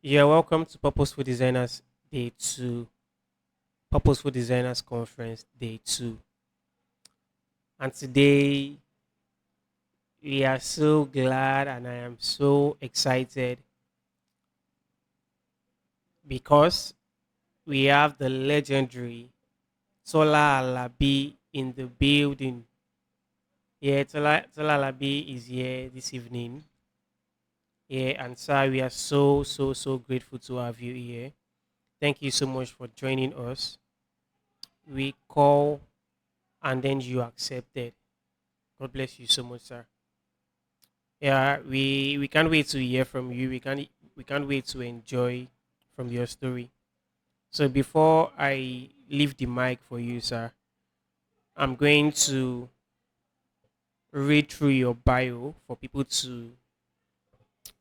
You're welcome to Purposeful Designers Day 2, Purposeful Designers Conference Day 2. And today we are so glad and I am so excited because we have the legendary Tola Alabi in the building. Yeah, Tola Alabi is here this evening. Yeah, and sir, we are so grateful to have you here. Thank you so much for joining us. We call and then you accepted. God bless you so much, sir. Yeah, we can't wait to hear from you. We can't wait to enjoy from your story. So before I leave the mic for you, sir, I'm going to read through your bio for people to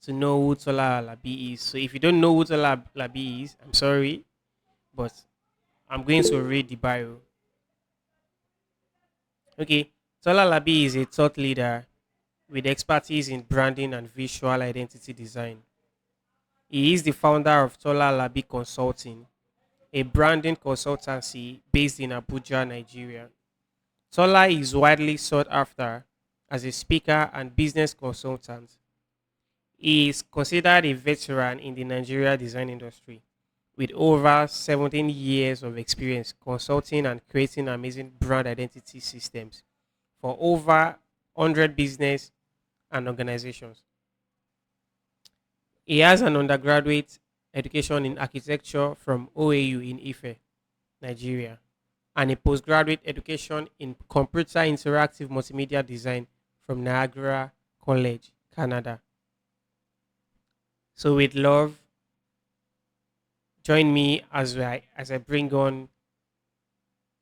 know who Tola Alabi is. So if you don't know who Tola Alabi is, I'm sorry, but I'm going to read the bio. Okay, Tola Alabi is a thought leader with expertise in branding and visual identity design. He is the founder of Tola Alabi Consulting, a branding consultancy based in Abuja, Nigeria. Tola is widely sought after as a speaker and business consultant. He is considered a veteran in the Nigeria design industry with over 17 years of experience consulting and creating amazing brand identity systems for over 100 business and organizations. He has an undergraduate education in architecture from OAU in Ife, Nigeria, and a postgraduate education in computer interactive multimedia design from Niagara College, Canada. So, with love, join me as I bring on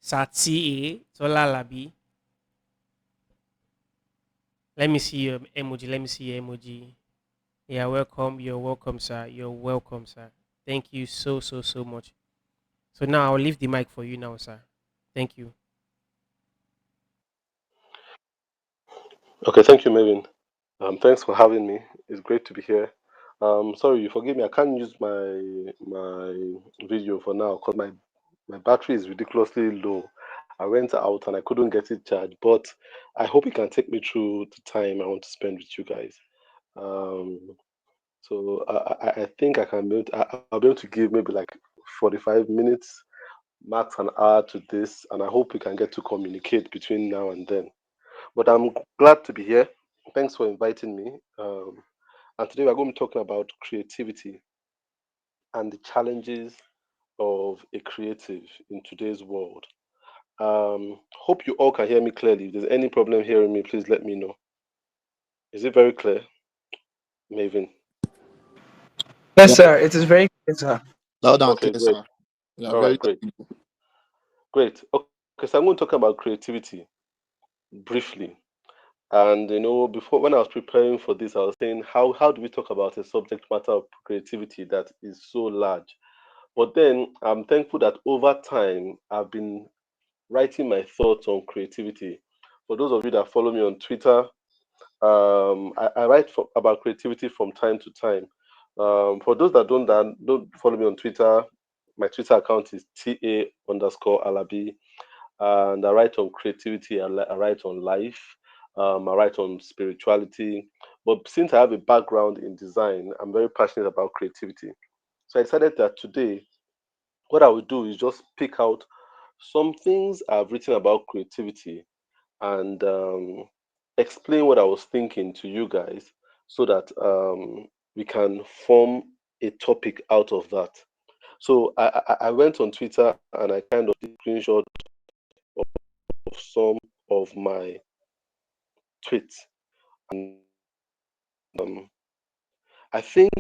Sati Tola Labi. Let me see your emoji. Let me see your emoji. Yeah, welcome. You're welcome, sir. You're welcome, sir. Thank you so much. So now I'll leave the mic for you now, sir. Thank you. Okay, thank you, Maven. Thanks for having me. It's great to be here. Sorry, you forgive me. I can't use my video for now because my battery is ridiculously low. I went out and I couldn't get it charged, but I hope you can take me through the time I want to spend with you guys. Um, so I think I can I'll be able to give maybe like 45 minutes, max an hour to this, and I hope we can get to communicate between now and then. But I'm glad to be here. Thanks for inviting me. And today we're going to be talking about creativity and the challenges of a creative in today's world. Hope you all can hear me clearly. If there's any problem hearing me, please let me know. Is it very clear, Maven? Yes, Yeah, sir. It is very clear, sir. loud and Okay, clear, great. sir. Yeah, All right, very. great. Great. Okay, so I'm going to talk about creativity briefly. And before when I was preparing for this, I was saying how do we talk about a subject matter of creativity that is so large? But then I'm thankful that over time I've been writing my thoughts on creativity. For those of you that follow me on Twitter, I write about creativity from time to time. For those that don't follow me on Twitter, my Twitter account is TA_Alabi, and I write on creativity. I write on life. I write on spirituality. But since I have a background in design, I'm very passionate about creativity. So I decided that today, what I will do is just pick out some things I've written about creativity and explain what I was thinking to you guys so that we can form a topic out of that. So I went on Twitter and I kind of did screenshot of some of my tweets. And I think,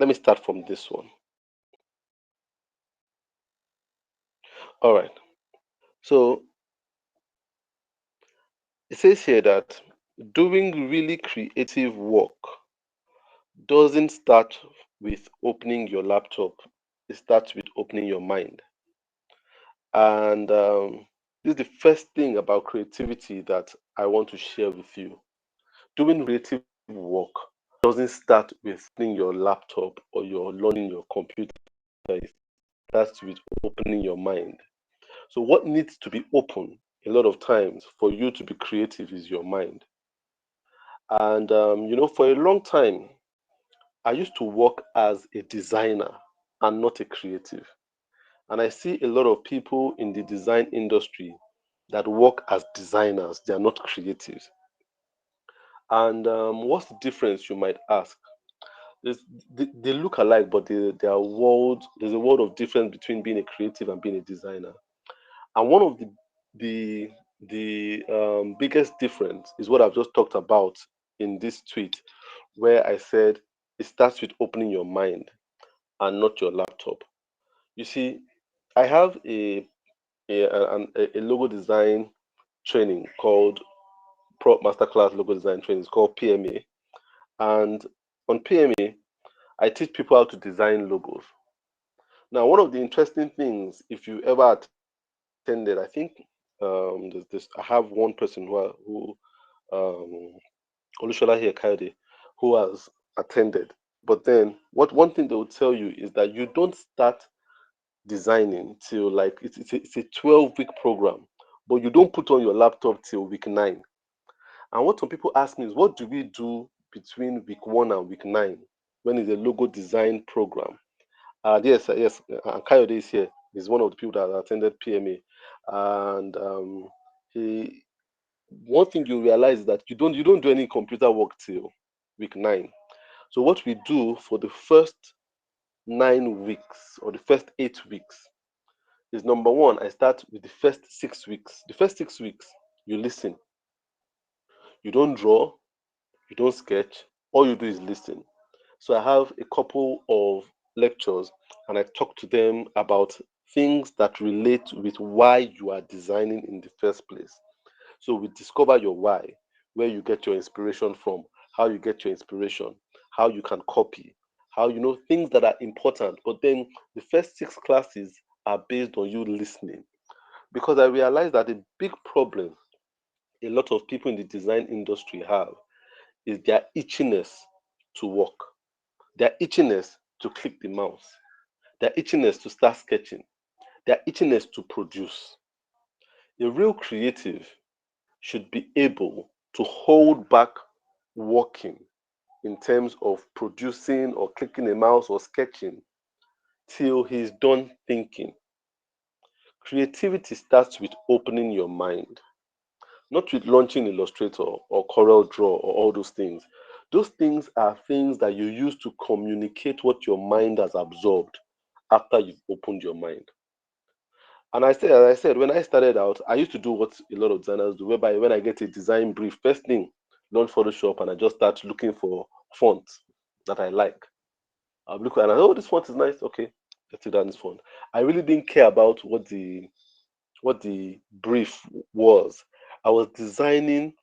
let me start from this one. All right. So it says here that doing really creative work doesn't start with opening your laptop, it starts with opening your mind. And this is the first thing about creativity that I want to share with you. Doing creative work doesn't start with opening your laptop or your launching your computer. It starts with opening your mind. So what needs to be open a lot of times for you to be creative is your mind. And for a long time, I used to work as a designer and not a creative. And I see a lot of people in the design industry that work as designers, they are not creatives. And what's the difference, you might ask? There's, they look alike, but there's a world of difference between being a creative and being a designer. And one of the biggest difference is what I've just talked about in this tweet, where I said it starts with opening your mind and not your laptop. You see, I have a logo design training called Prop Masterclass Logo Design Training. It's called PMA, and on PMA, I teach people how to design logos. Now, one of the interesting things, if you ever attended, I think I have one person who Olushola here Kayode, who has attended. But then, what one thing they will tell you is that you don't start designing till like it's a 12-week program, but you don't put on your laptop till week 9. And what some people ask me is, what do we do between week 1 and week 9 when it's a logo design program? Yes, and Kayode is here. He's one of the people that attended PMA, and he. One thing you realize is that you don't do any computer work till week 9. So what we do for the first 9 weeks or the first 8 weeks is, number one, I start with the first 6 weeks. The first 6 weeks, you listen. You don't draw, you don't sketch. All you do is listen. So I have a couple of lectures and I talk to them about things that relate with why you are designing in the first place. So we discover your why, where you get your inspiration from, how you get your inspiration, how you can copy, how you know things that are important. But then the first 6 classes are based on you listening. Because I realized that a big problem a lot of people in the design industry have is their itchiness to work, their itchiness to click the mouse, their itchiness to start sketching, their itchiness to produce. A real creative should be able to hold back working in terms of producing or clicking a mouse or sketching till he's done thinking. Creativity starts with opening your mind, not with launching Illustrator or Corel Draw or all those things. Those things are things that you use to communicate what your mind has absorbed after you've opened your mind. And as I said, when I started out, I used to do what a lot of designers do, whereby when I get a design brief, first thing, launch Photoshop, and I just start looking for fonts that I like. I'll look and oh, this font is nice. Okay, let's do that in this font. I really didn't care about what the brief was. I was designing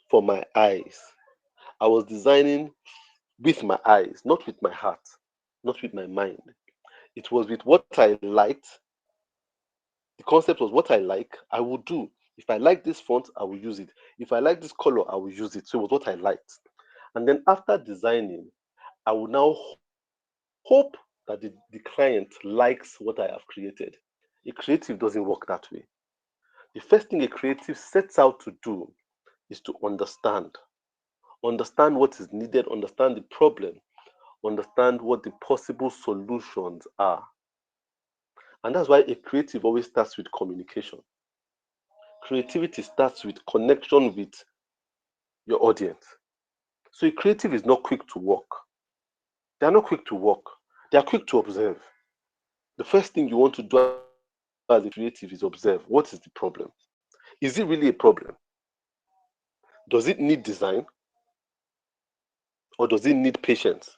for my eyes. I was designing with my eyes, not with my heart, not with my mind. It was with what I liked. The concept was what I like, I will do. If I like this font, I will use it. If I like this color, I will use it. So it was what I liked. And then after designing, I will now hope that the client likes what I have created. A creative doesn't work that way. The first thing a creative sets out to do is to understand what is needed, understand the problem, understand what the possible solutions are. And that's why a creative always starts with communication. Creativity starts with connection with your audience. So a creative is not quick to work. They are not quick to work. They are quick to observe. The first thing you want to do as a creative is observe. What is the problem? Is it really a problem? Does it need design or does it need patience?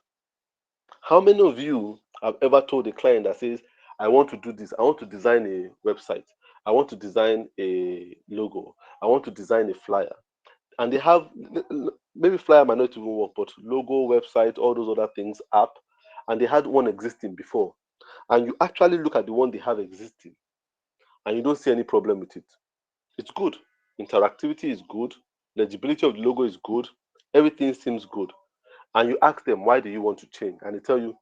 How many of you have ever told a client that says, I want to do this, I want to design a website, I want to design a logo, I want to design a flyer, and they have maybe flyer might not even work, but logo, website, all those other things, app, and they had one existing before, and you actually look at the one they have existing, and you don't see any problem with it. It's good. Interactivity is good. Legibility of the logo is good. Everything seems good. and you ask them, why do you want to change? And they tell you,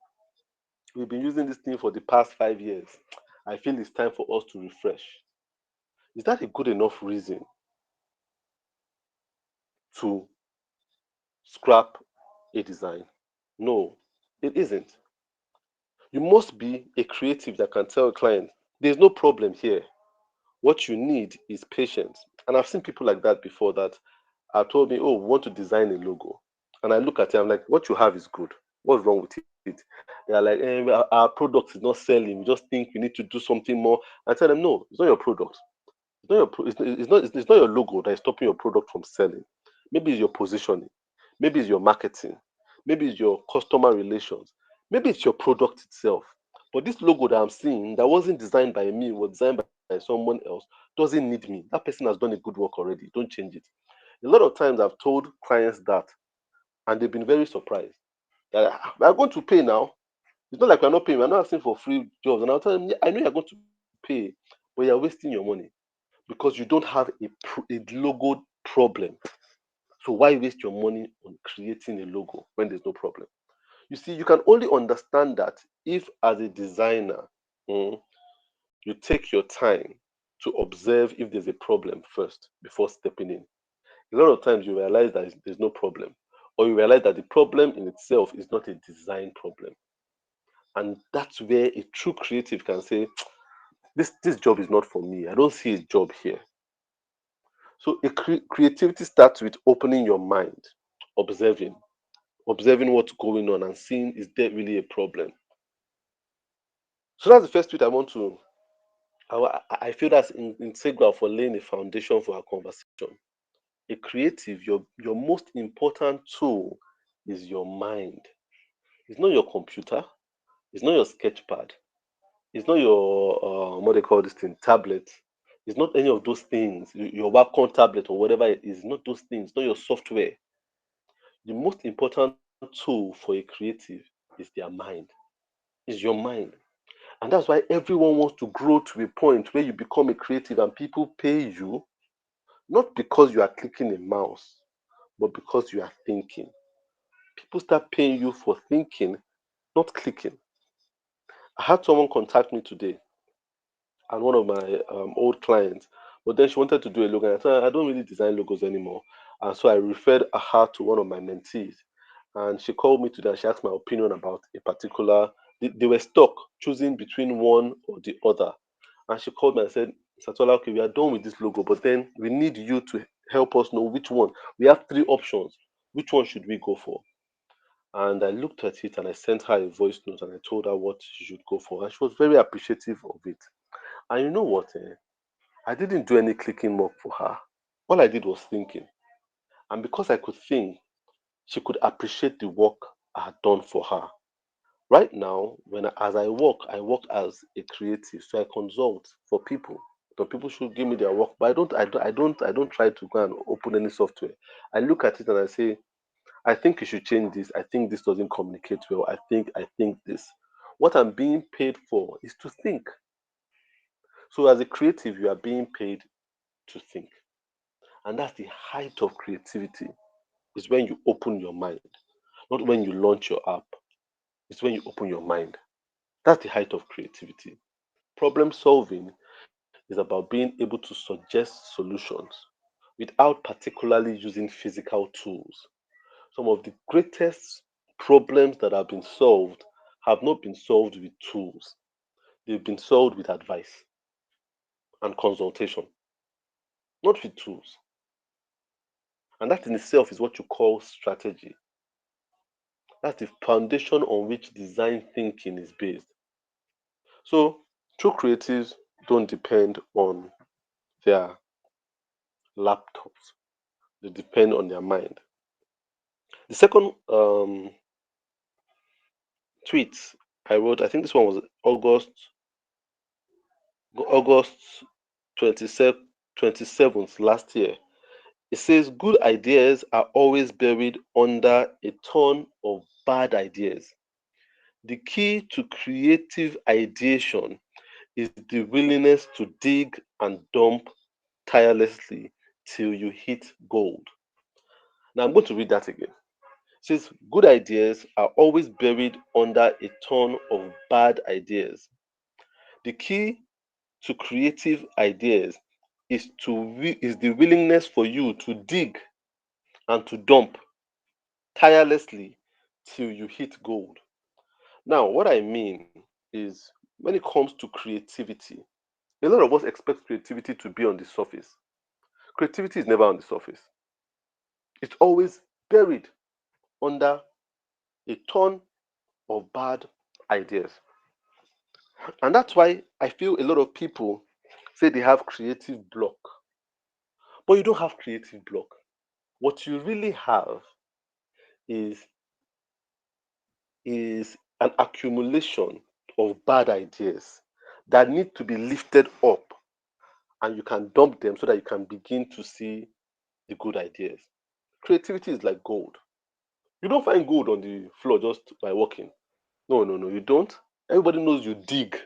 we've been using this thing for the past 5 years. I feel it's time for us to refresh. Is that a good enough reason to scrap a design? No, it isn't. You must be a creative that can tell a client, there's no problem here. What you need is patience. And I've seen people like that before that have told me, oh, we want to design a logo. And I look at it, I'm like, what you have is good. What's wrong with it? They're like, our product is not selling. We just think we need to do something more. I tell them, no, it's not your product. It's not your it's not your logo that is stopping your product from selling. Maybe it's your positioning, maybe it's your marketing, maybe it's your customer relations, maybe it's your product itself. But this logo that I'm seeing that wasn't designed by me, was designed by someone else, doesn't need me. That person has done a good work already. Don't change it. A lot of times I've told clients that, and they've been very surprised. That we are going to pay now. It's not like we're not paying. We're not asking for free jobs. And I'll tell them, "Yeah, I know you're going to pay, but you're wasting your money because you don't have a logo problem. So why waste your money on creating a logo when there's no problem? You see, you can only understand that if, as a designer, mm, you take your time to observe if there's a problem first before stepping in. A lot of times you realize that there's no problem, or you realize that the problem in itself is not a design problem. And that's where a true creative can say, this job is not for me. I don't see a job here. So creativity starts with opening your mind, observing, observing what's going on and seeing, is there really a problem? So that's the first tweet I want to. I feel that's integral for laying a foundation for our conversation. A creative, your most important tool is your mind. It's not your computer. It's not your sketch pad. It's not your what they call this thing, tablet. It's not any of those things. Your Wacom tablet or whatever it is. Not those things. Not your software. The most important tool for a creative is their mind. Is your mind. And that's why everyone wants to grow to a point where you become a creative and people pay you not because you are clicking a mouse, but because you are thinking. People start paying you for thinking, not clicking. I had someone contact me today and one of my old clients, but then she wanted to do a logo. And I said, I don't really design logos anymore. And so I referred her to one of my mentees. And she called me today and she asked my opinion about a particular. They were stuck choosing between one or the other. And she called me and said, Satola, okay, we are done with this logo, but then we need you to help us know which one. We have three options. Which one should we go for? And I looked at it and I sent her a voice note and I told her what she should go for. And she was very appreciative of it. And you know what? I didn't do any clicking work for her. All I did was thinking. And because I could think, she could appreciate the work I had done for her. Right now, as I work as a creative, so I consult for people. So people should give me their work, but I don't try to go and open any software. I look at it and I say, I think you should change this. I think this doesn't communicate well. I think this. What I'm being paid for is to think. So as a creative, you are being paid to think. And that's the height of creativity, is when you open your mind, not when you launch your app. It's when you open your mind. That's the height of creativity. Problem solving is about being able to suggest solutions without particularly using physical tools. Some of the greatest problems that have been solved have not been solved with tools, they've been solved with advice and consultation, not with tools. And that in itself is what you call strategy. That's the foundation on which design thinking is based. So, true creatives don't depend on their laptops, they depend on their mind. The second tweet I wrote, I think this one was August 27th, 27th last year. It says, good ideas are always buried under a ton of bad ideas. The key to creative ideation is the willingness to dig and dump tirelessly till you hit gold. Now I'm going to read that again. Says good ideas are always buried under a ton of bad ideas. The key to creative ideas is the willingness for you to dig and to dump tirelessly till you hit gold. Now, what I mean is when it comes to creativity, a lot of us expect creativity to be on the surface. Creativity is never on the surface. It's always buried under a ton of bad ideas. And that's why I feel a lot of people say they have creative block. But you don't have creative block. What you really have is an accumulation of bad ideas that need to be lifted up, and you can dump them so that you can begin to see the good ideas. Creativity is like gold. You don't find gold on the floor just by walking. No, no, no, you don't. Everybody knows you dig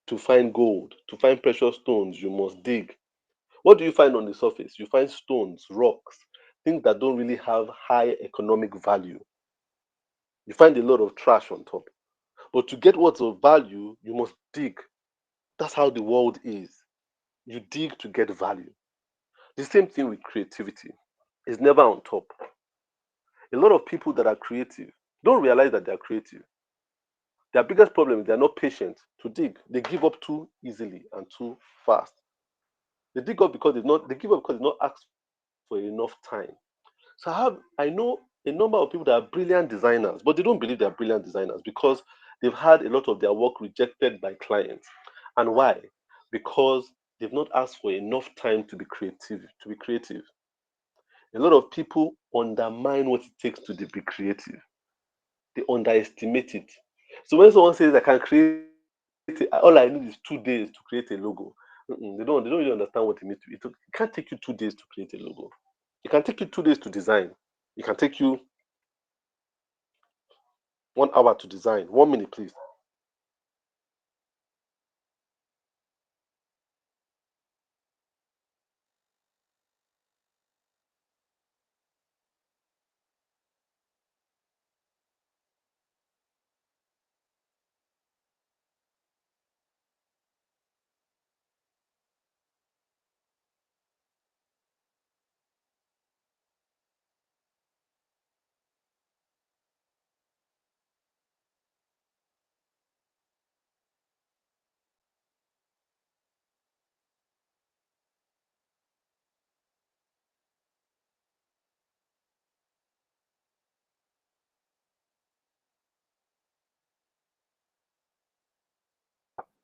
to find gold, to find precious stones, you must dig. What do you find on the surface? You find stones, rocks, things that don't really have high economic value. You find a lot of trash on top. But to get what's of value, you must dig. That's how the world is. You dig to get value. The same thing with creativity. It's never on top. A lot of people that are creative don't realize that they're creative. Their biggest problem is they're not patient to dig. They give up too easily and too fast. They dig up because they give up because they've not asked for enough time. So I know a number of people that are brilliant designers, but they don't believe they're brilliant designers because they've had a lot of their work rejected by clients. And why? Because they've not asked for enough time to be creative. A lot of people undermine what it takes to be creative. They underestimate it. So when someone says I can all I need is 2 days to create a logo, they don't really understand what it means. It can't take you 2 days to create a logo. It can take you 2 days to design. It can take you 1 hour to design. 1 minute, please.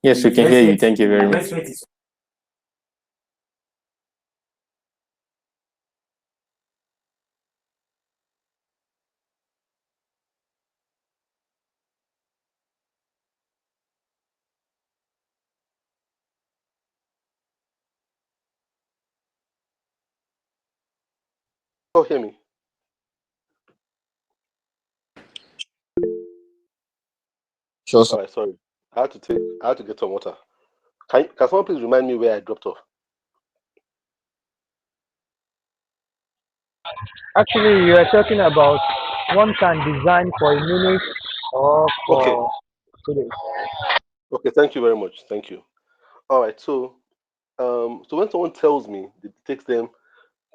Yes, we can hear you. Thank you very much. Oh, hear me. Sure, All sir. right, sorry. I had to get some water. Can someone please remind me where I dropped off? Actually, you are talking about one can design for a minute or Okay. for 2 days. Okay, thank you very much. Thank you. All right, so when someone tells me it takes them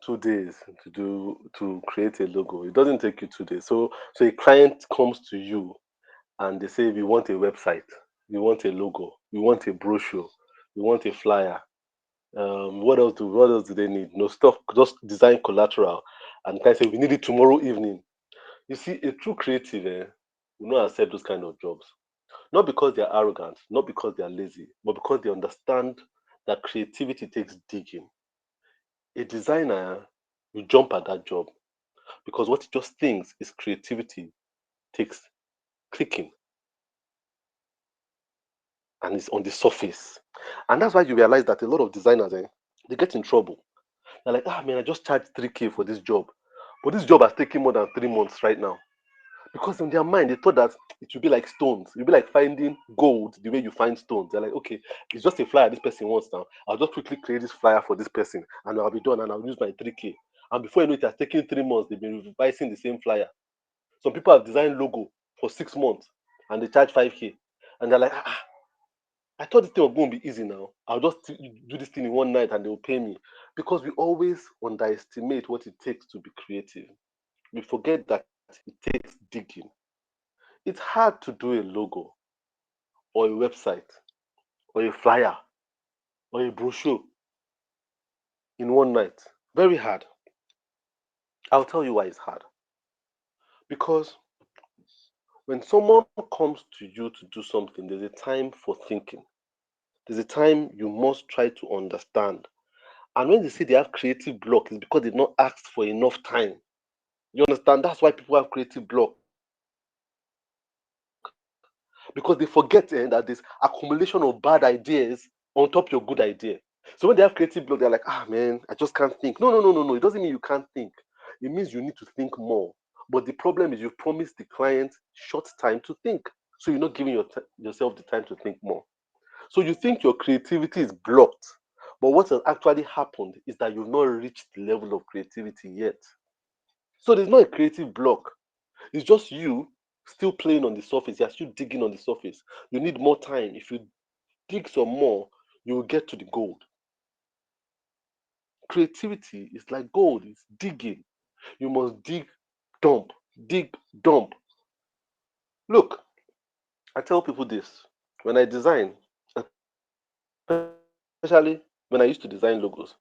2 days to create a logo, it doesn't take you 2 days. So a client comes to you and they say we want a website, we want a logo, we want a brochure, we want a flyer. What else do they need? No stuff, just design collateral. And can say we need it tomorrow evening. You see, a true creative will not accept those kind of jobs. Not because they're arrogant, not because they're lazy, but because they understand that creativity takes digging. A designer will jump at that job because what he just thinks is creativity takes clicking and it's on the surface. And that's why you realize that a lot of designers they get in trouble. They're like, ah man, I just charged 3K for this job. But this job has taken more than 3 months right now. Because in their mind, they thought that it would be like stones. It would be like finding gold the way you find stones. They're like, okay, it's just a flyer this person wants now. I'll just quickly create this flyer for this person and I'll be done and I'll use my 3K. And before you know it has taken 3 months, they've been revising the same flyer. Some people have designed logo for 6 months and they charge 5K. And they're like, I thought this thing was going to be easy now. I'll just do this thing in one night and they will pay me. Because we always underestimate what it takes to be creative. We forget that it takes digging. It's hard to do a logo or a website or a flyer or a brochure in one night. Very hard. I'll tell you why it's hard. Because when someone comes to you to do something, there's a time for thinking. There's a time you must try to understand. And when they say they have creative block, it's because they've not asked for enough time. You understand? That's why people have creative block. Because they forget that there's accumulation of bad ideas on top of your good idea. So when they have creative block, they're like, man, I just can't think. No. It doesn't mean you can't think. It means you need to think more. But the problem is you promise the client short time to think. So you're not giving yourself the time to think more. So you think your creativity is blocked. But what has actually happened is that you've not reached the level of creativity yet. So there's not a creative block. It's just you still playing on the surface. You're still digging on the surface. You need more time. If you dig some more, you will get to the gold. Creativity is like gold. It's digging. You must dig, dump, dig, dump. Look, I tell people this. When I design, especially when I used to design logos,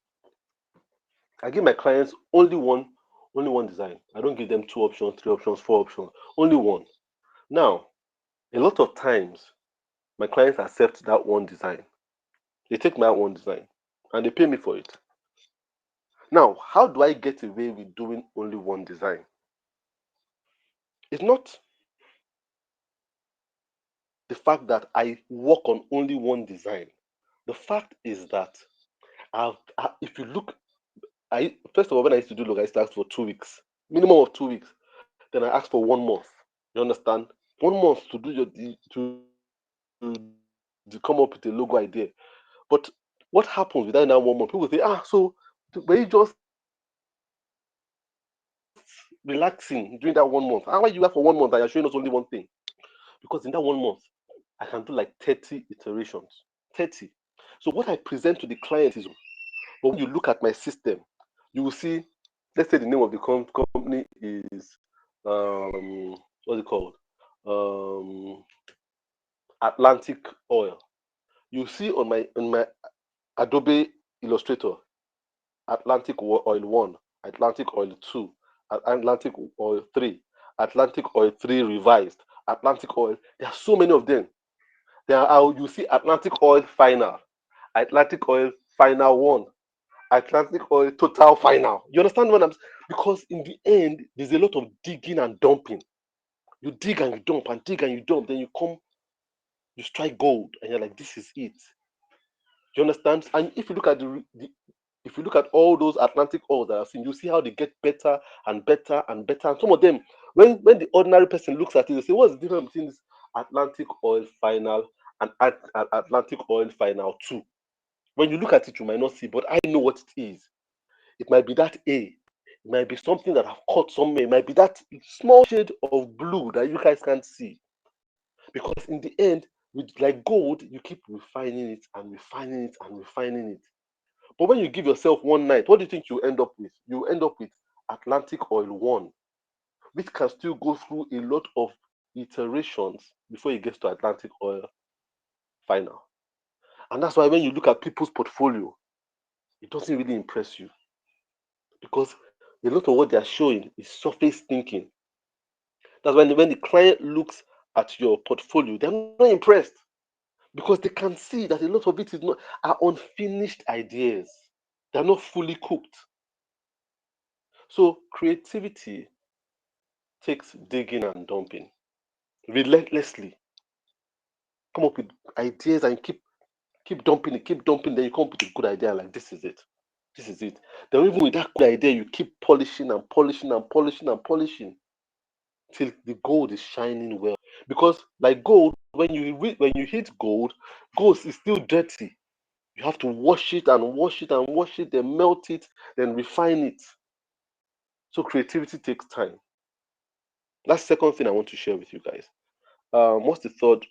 I give my clients only one design. I don't give them 2 options, 3 options, 4 options. Only one. Now, a lot of times, my clients accept that one design. They take my one design and they pay me for it. Now, how do I get away with doing only one design? It's not the fact that I work on only one design. The fact is that if you look, first of all, when I used to do logo, I used to ask for 2 weeks, minimum of 2 weeks. Then I ask for 1 month. You understand? 1 month to do to come up with a logo idea. But what happens within that 1 month? People say, so were you just relaxing during that 1 month? Why you have for 1 month and you're showing us only one thing? Because in that 1 month, I can do like 30 iterations. 30. So what I present to the client is, but when you look at my system, you will see, let's say the name of the company is what's it called? Atlantic Oil. You see on my Adobe Illustrator, Atlantic Oil 1, Atlantic Oil 2, Atlantic Oil 3, Atlantic Oil 3 revised, Atlantic Oil. There are so many of them. You see Atlantic Oil Final, Atlantic Oil Final 1, Atlantic Oil Total Final. You understand what I'm saying? Because in the end, there's a lot of digging and dumping. You dig and you dump and dig and you dump, then you strike gold, and you're like, this is it. You understand? And if you look at if you look at all those Atlantic oils that I've seen, you see how they get better and better and better. And some of them, when the ordinary person looks at it, they say, what's the difference between this Atlantic Oil Final and Atlantic Oil Final 2? When you look at it, you might not see, but I know what it is. It might be that A. It might be something that I've caught somewhere. It might be that small shade of blue that you guys can't see. Because in the end, with like gold, you keep refining it and refining it and refining it. But when you give yourself one night, what do you think you end up with? You end up with Atlantic Oil 1, which can still go through a lot of iterations before it gets to Atlantic Oil Final. And that's why when you look at people's portfolio, it doesn't really impress you. Because a lot of what they are showing is surface thinking. That's when the client looks at your portfolio, they're not impressed. Because they can see that a lot of it are unfinished ideas. They're not fully cooked. So creativity takes digging and dumping relentlessly. Come up with ideas and keep dumping it, then you come up with a good idea like this is it. This is it. Then even with that good idea, you keep polishing and polishing and polishing and polishing till the gold is shining well. Because like gold, when you hit gold is still dirty. You have to wash it and wash it and wash it, then melt it, then refine it. So creativity takes time. That's the second thing I want to share with you guys. What's the third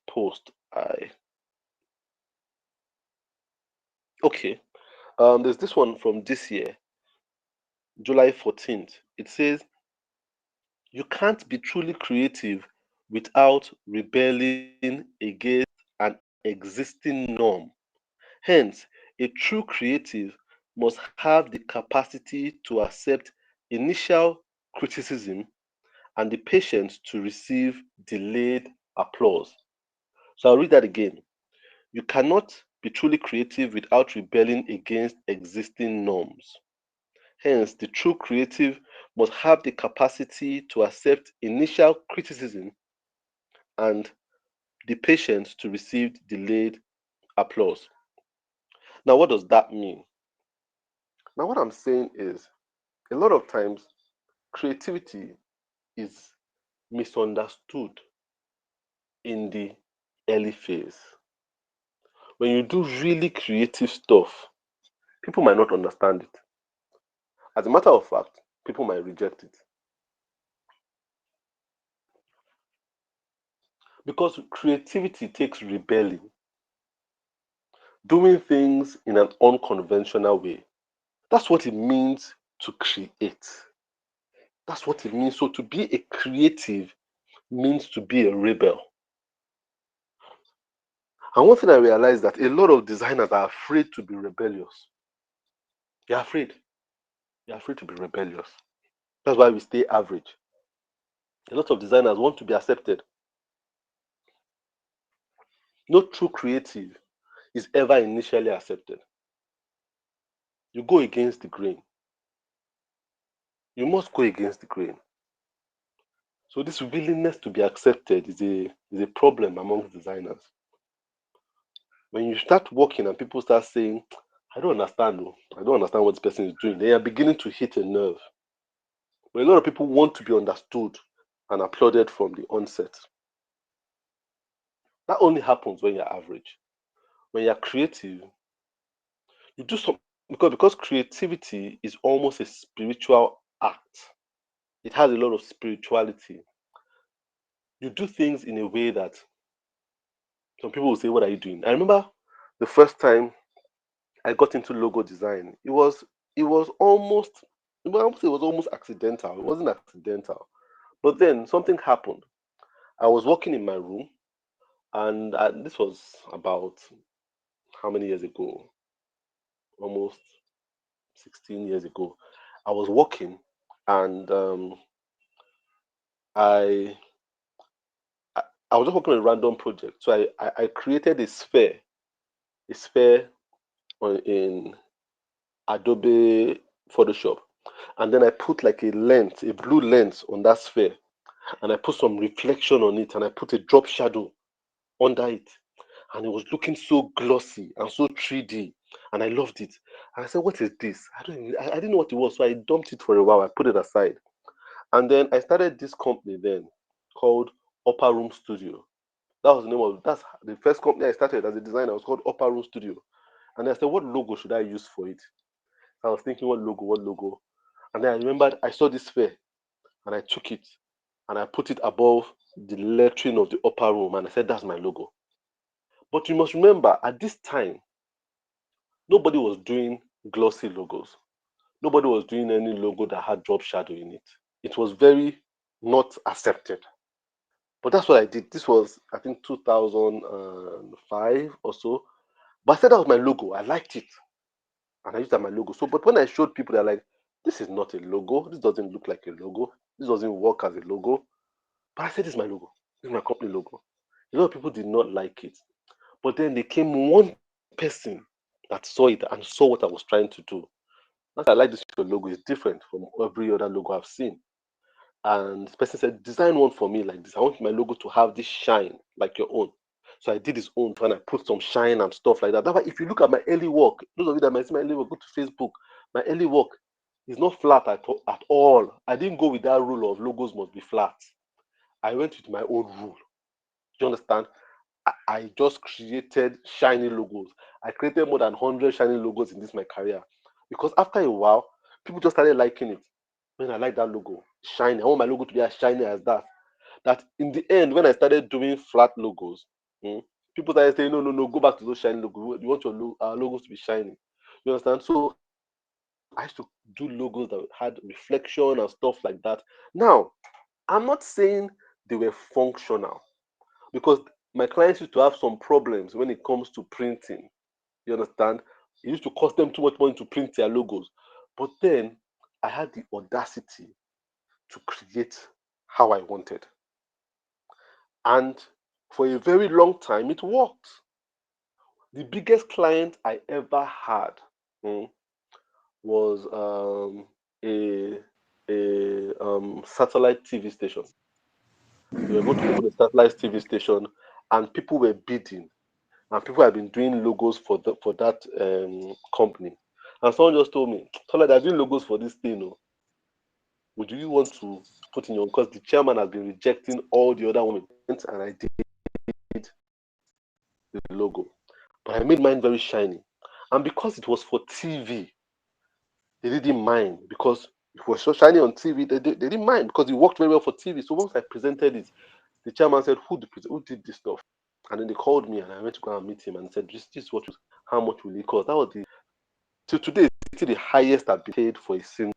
post? Okay. There's this one from this year, July 14th. It says, "You can't be truly creative without rebelling against an existing norm. Hence, a true creative must have the capacity to accept initial criticism and the patience to receive delayed applause." So I'll read that again. You cannot be truly creative without rebelling against existing norms. Hence, the true creative must have the capacity to accept initial criticism and the patience to receive delayed applause. Now, what does that mean? Now, what I'm saying is a lot of times creativity is misunderstood in the early phase. When you do really creative stuff, people might not understand it. As a matter of fact, people might reject it because creativity takes rebelling, doing things in an unconventional way. That's what it means to create. That's what it means. So, to be a creative means to be a rebel. And one thing I realized that a lot of designers are afraid to be rebellious. They're afraid. They're afraid to be rebellious. That's why we stay average. A lot of designers want to be accepted. No true creative is ever initially accepted. You go against the grain. You must go against the grain. So this willingness to be accepted is a problem among designers. When you start working and people start saying, I don't understand, though. I don't understand what this person is doing, they are beginning to hit a nerve. But a lot of people want to be understood and applauded from the onset. That only happens when you're average. When you're creative, you do something because creativity is almost a spiritual act. It has a lot of spirituality. You do things in a way that some people will say, "What are you doing?" I remember the first time I got into logo design. It was almost well, I would say it was almost accidental. It wasn't accidental, but then something happened. I was working in my room, and this was about how many years ago? Almost 16 years ago. I was working, and I, I I was just working on a random project. So I created a sphere in Adobe Photoshop, and then I put like a blue lens on that sphere, and I put some reflection on it, and I put a drop shadow under it, and it was looking so glossy and so 3D, and I loved it. And I said, "What is this?" I didn't know what it was, so I dumped it for a while. I put it aside, and then I started this company then called Upper Room Studio. That was the name of that's the first company I started as a designer. It was called Upper Room Studio, and I said, "What logo should I use for it?" I was thinking, what logo? And then I remembered I saw this sphere, and I took it and I put it above the lettering of the upper room, and I said, "That's my logo." But you must remember, at this time, nobody was doing glossy logos. Nobody was doing any logo that had drop shadow in it. It was very not accepted. But that's what I did. This was, I think, 2005 or so. But I said that was my logo. I liked it, and I used that my logo. So, but when I showed people, they're like, "This is not a logo. This doesn't look like a logo. This doesn't work as a logo." But I said, "This is my logo. This is my company logo." A lot of people did not like it. But then there came one person that saw it and saw what I was trying to do. That's why I like this your logo. It's different from every other logo I've seen. And the person said, "Design one for me like this. I want my logo to have this shine like your own." So I did his own and I put some shine and stuff like that. That's why if you look at my early work, those of you that might see my early work, go to Facebook. My early work is not flat at all. I didn't go with that rule of logos must be flat. I went with my own rule. Do you understand? I just created shiny logos. I created more than 100 shiny logos in this my career because after a while, people just started liking it. Man, I like that logo. shiny. I want my logo to be as shiny as that. That in the end, when I started doing flat logos, people started saying, no, no, no, go back to those shiny logos. You want our logos to be shiny. You understand? So I used to do logos that had reflection and stuff like that. Now, I'm not saying they were functional because my clients used to have some problems when it comes to printing. You understand? It used to cost them too much money to print their logos. But then I had the audacity to create how I wanted. And for a very long time, it worked. The biggest client I ever had was a satellite TV station. They were going to open a satellite TV station, and people were bidding, and people had been doing logos for that company. And someone just told me, Tola, they're doing logos for this thing. Oh. Would you want to put in your, because the chairman has been rejecting all the other women, and I did the logo. But I made mine very shiny. And because it was for TV, they didn't mind because it was so shiny on TV. They didn't mind because it worked very well for TV. So once I presented it, the chairman said, who did this stuff? And then they called me and I went to go and meet him and said, this is what, how much will it cost? That was till today, it's still the highest I've been paid for a single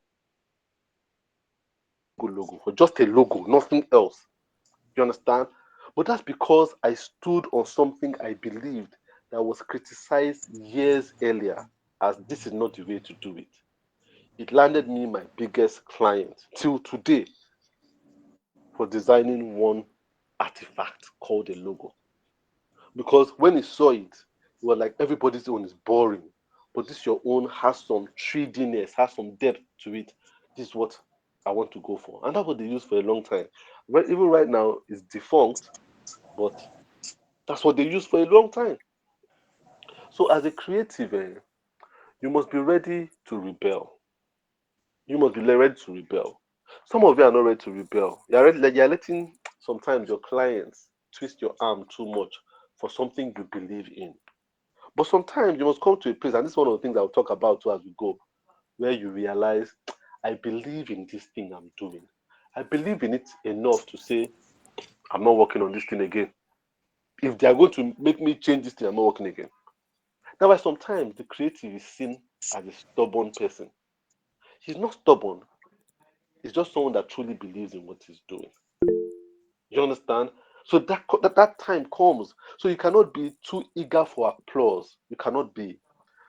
logo, for just a logo, nothing else. You understand? But that's because I stood on something I believed that was criticized years earlier as this is not the way to do it. It landed me my biggest client till today for designing one artifact called a logo. Because when he saw it, it was like everybody's own is boring. But this your own has some 3Dness, has some depth to it. This is what I want to go for. And that's what they use for a long time. Even right now, it's defunct, but that's what they use for a long time. So as a creative, you must be ready to rebel. You must be ready to rebel. Some of you are not ready to rebel. You're letting sometimes your clients twist your arm too much for something you believe in. But sometimes you must come to a place, and this is one of the things I'll talk about too as we go, where you realize, I believe in this thing I'm doing. I believe in it enough to say, I'm not working on this thing again. If they are going to make me change this thing, I'm not working again. That's why sometimes the creative is seen as a stubborn person. He's not stubborn. He's just someone that truly believes in what he's doing. You understand? So that time comes. So you cannot be too eager for applause. You cannot be.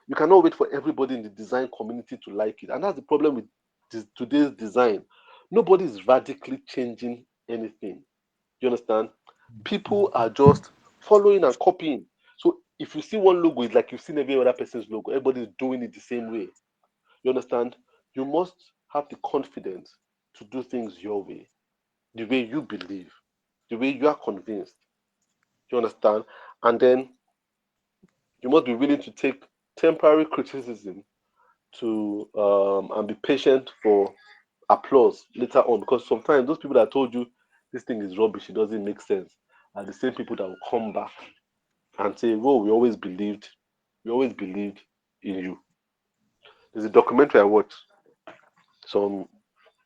You cannot wait for everybody in the design community to like it. And that's the problem with today's design. Nobody is radically changing anything. You understand? People are just following and copying. So if you see one logo, it's like you've seen every other person's logo. Everybody's doing it the same way. You understand? You must have the confidence to do things your way, the way you believe, the way you are convinced. You understand? And then you must be willing to take temporary criticism to and be patient for applause later on, because sometimes those people that told you this thing is rubbish, it doesn't make sense, are the same people that will come back and say, "Whoa, we always believed in you." There's a documentary I watched some,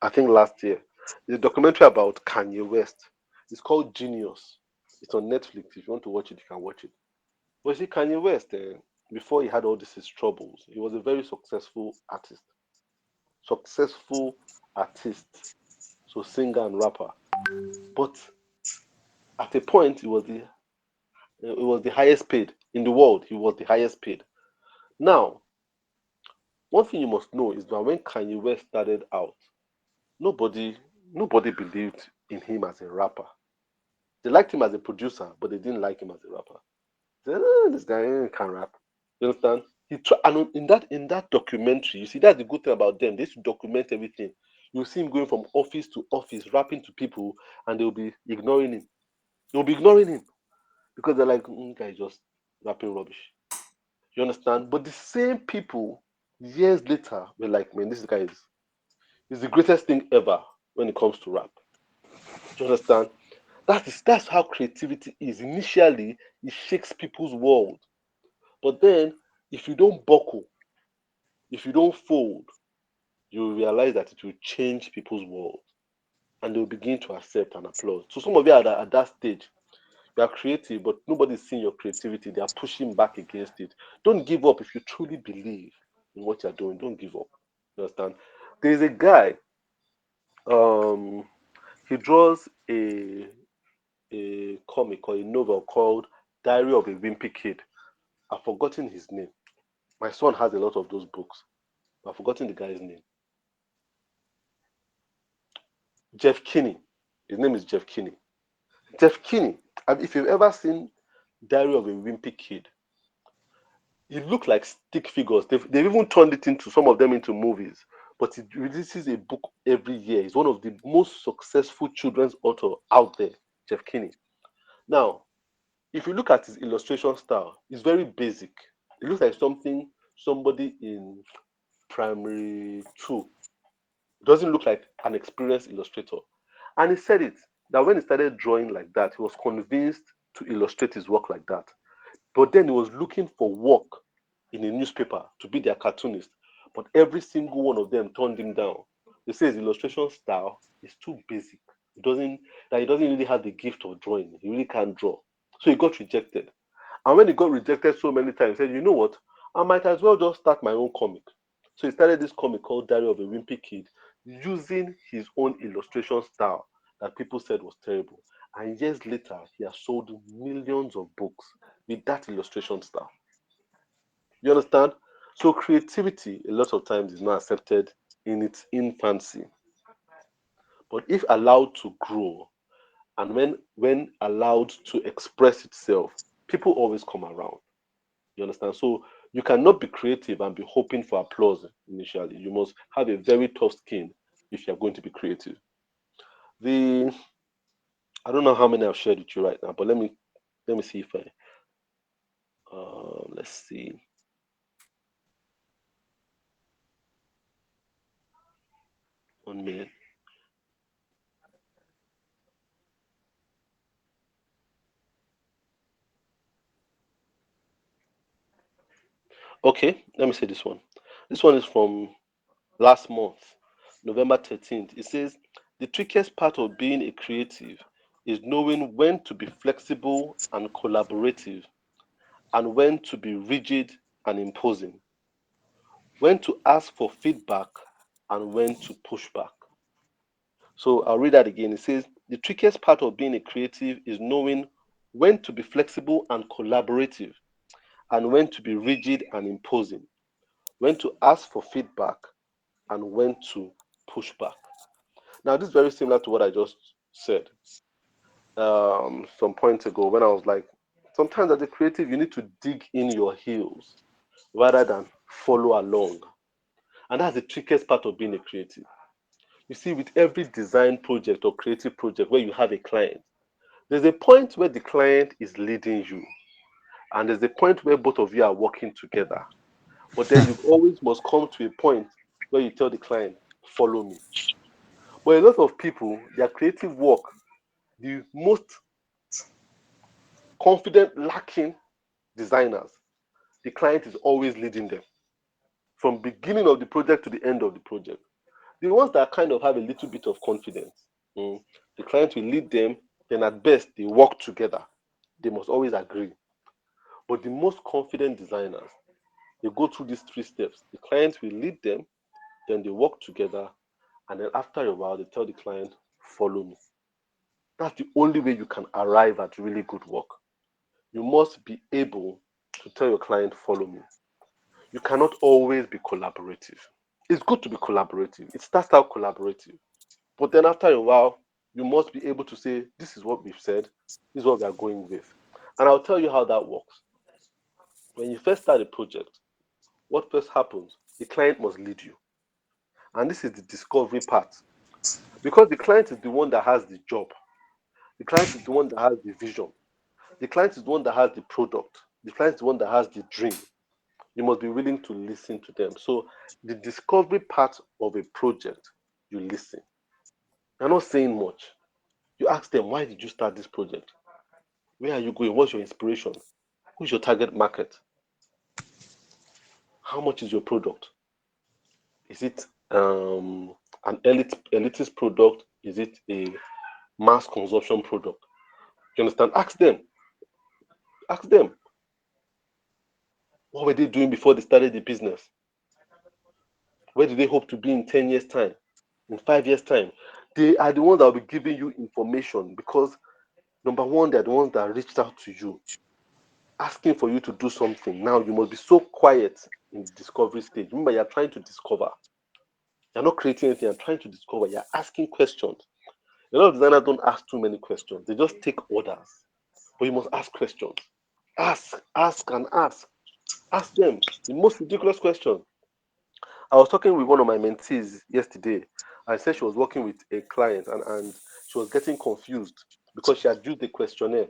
I think last year. It's a documentary about Kanye West. It's called Genius. It's on Netflix. If you want to watch it, you can watch it. But you see, Kanye West, before he had all these his troubles, he was a very successful artist. Successful artist, so singer and rapper. But at a point, it was the highest paid in the world. He was the highest paid. Now, one thing you must know is that when Kanye West started out, nobody nobody believed in him as a rapper. They liked him as a producer, but they didn't like him as a rapper. They said, this guy can rap. You understand? And in that documentary, you see that's the good thing about them. They used to document everything. You see him going from office to office, rapping to people, and they'll be ignoring him. They'll be ignoring him because they're like, guy is just rapping rubbish. You understand? But the same people years later were like, man, this guy is the greatest thing ever when it comes to rap. Do you understand? That's how creativity is. Initially, it shakes people's world. But then, if you don't buckle, if you don't fold, you will realize that it will change people's world. and they'll begin to accept and applaud. So some of you are at that stage. You are creative, but nobody's seeing your creativity. They are pushing back against it. Don't give up if you truly believe in what you're doing. Don't give up. You understand? There is a guy. Um, he draws a comic or a novel called Diary of a Wimpy Kid. I've forgotten his name. My son has a lot of those books. I've forgotten the guy's name. Jeff Kinney. His name is Jeff Kinney. Jeff Kinney. And if you've ever seen Diary of a Wimpy Kid, it look like stick figures. They've even turned it into some of them into movies. But it releases a book every year. He's one of the most successful children's author out there, Jeff Kinney. Now, if you look at his illustration style, it's very basic. It looks like something somebody in primary two. It doesn't look like an experienced illustrator. And he said it that when he started drawing like that, he was convinced to illustrate his work like that. But then he was looking for work in a newspaper to be their cartoonist. But every single one of them turned him down. They say his illustration style is too basic. He doesn't really have the gift of drawing. He really can't draw. So he got rejected. And when he got rejected so many times, he said, you know what? I might as well just start my own comic. So he started this comic called Diary of a Wimpy Kid using his own illustration style that people said was terrible. And years later, he has sold millions of books with that illustration style. You understand? So creativity, a lot of times, is not accepted in its infancy. But if allowed to grow and when allowed to express itself, people always come around. You understand? So you cannot be creative and be hoping for applause initially. You must have a very tough skin if you're going to be creative. The I don't know how many I've shared with you right now, but let me see if I let's see. 1 minute. Okay, let me say this one. This one is from last month, November 13th. It says the trickiest part of being a creative is knowing when to be flexible and collaborative and when to be rigid and imposing, when to ask for feedback and when to push back. So I'll read that again. It says the trickiest part of being a creative is knowing when to be flexible and collaborative and when to be rigid and imposing, when to ask for feedback and when to push back. Now, this is very similar to what I just said some points ago when I was like, sometimes as a creative, you need to dig in your heels rather than follow along. And that's the trickiest part of being a creative. You see, with every design project or creative project where you have a client, there's a point where the client is leading you, and there's a point where both of you are working together. But then you always must come to a point where you tell the client, follow me. But a lot of people, their creative work, the most confident, lacking designers, the client is always leading them from beginning of the project to the end of the project. The ones that kind of have a little bit of confidence, the client will lead them, then at best they work together. They must always agree. But the most confident designers, they go through these three steps. The client will lead them, then they work together, and then after a while they tell the client, follow me. That's the only way you can arrive at really good work. You must be able to tell your client, follow me. You cannot always be collaborative. It's good to be collaborative. It starts out collaborative. But then after a while, you must be able to say, this is what we've said, this is what we are going with. And I'll tell you how that works. When you first start a project, what first happens? The client must lead you. And this is the discovery part. Because the client is the one that has the job. The client is the one that has the vision. The client is the one that has the product. The client is the one that has the dream. You must be willing to listen to them. So the discovery part of a project, you listen. You're not saying much. You ask them, why did you start this project? Where are you going? What's your inspiration? Who's your target market? How much is your product? Is it an elitist product? Is it a mass consumption product? You understand? Ask them. Ask them. What were they doing before they started the business? Where do they hope to be in 10 years' time? In 5 years' time? They are the ones that will be giving you information because, number one, they're the ones that reached out to you, asking for you to do something. Now, you must be so quiet in the discovery stage. Remember, you're trying to discover. You're not creating anything, you're trying to discover. You're asking questions. A lot of designers don't ask too many questions, they just take orders. But you must ask questions. Ask, and ask. Ask them the most ridiculous question. I was talking with one of my mentees yesterday. I said she was working with a client and she was getting confused because she had used a questionnaire.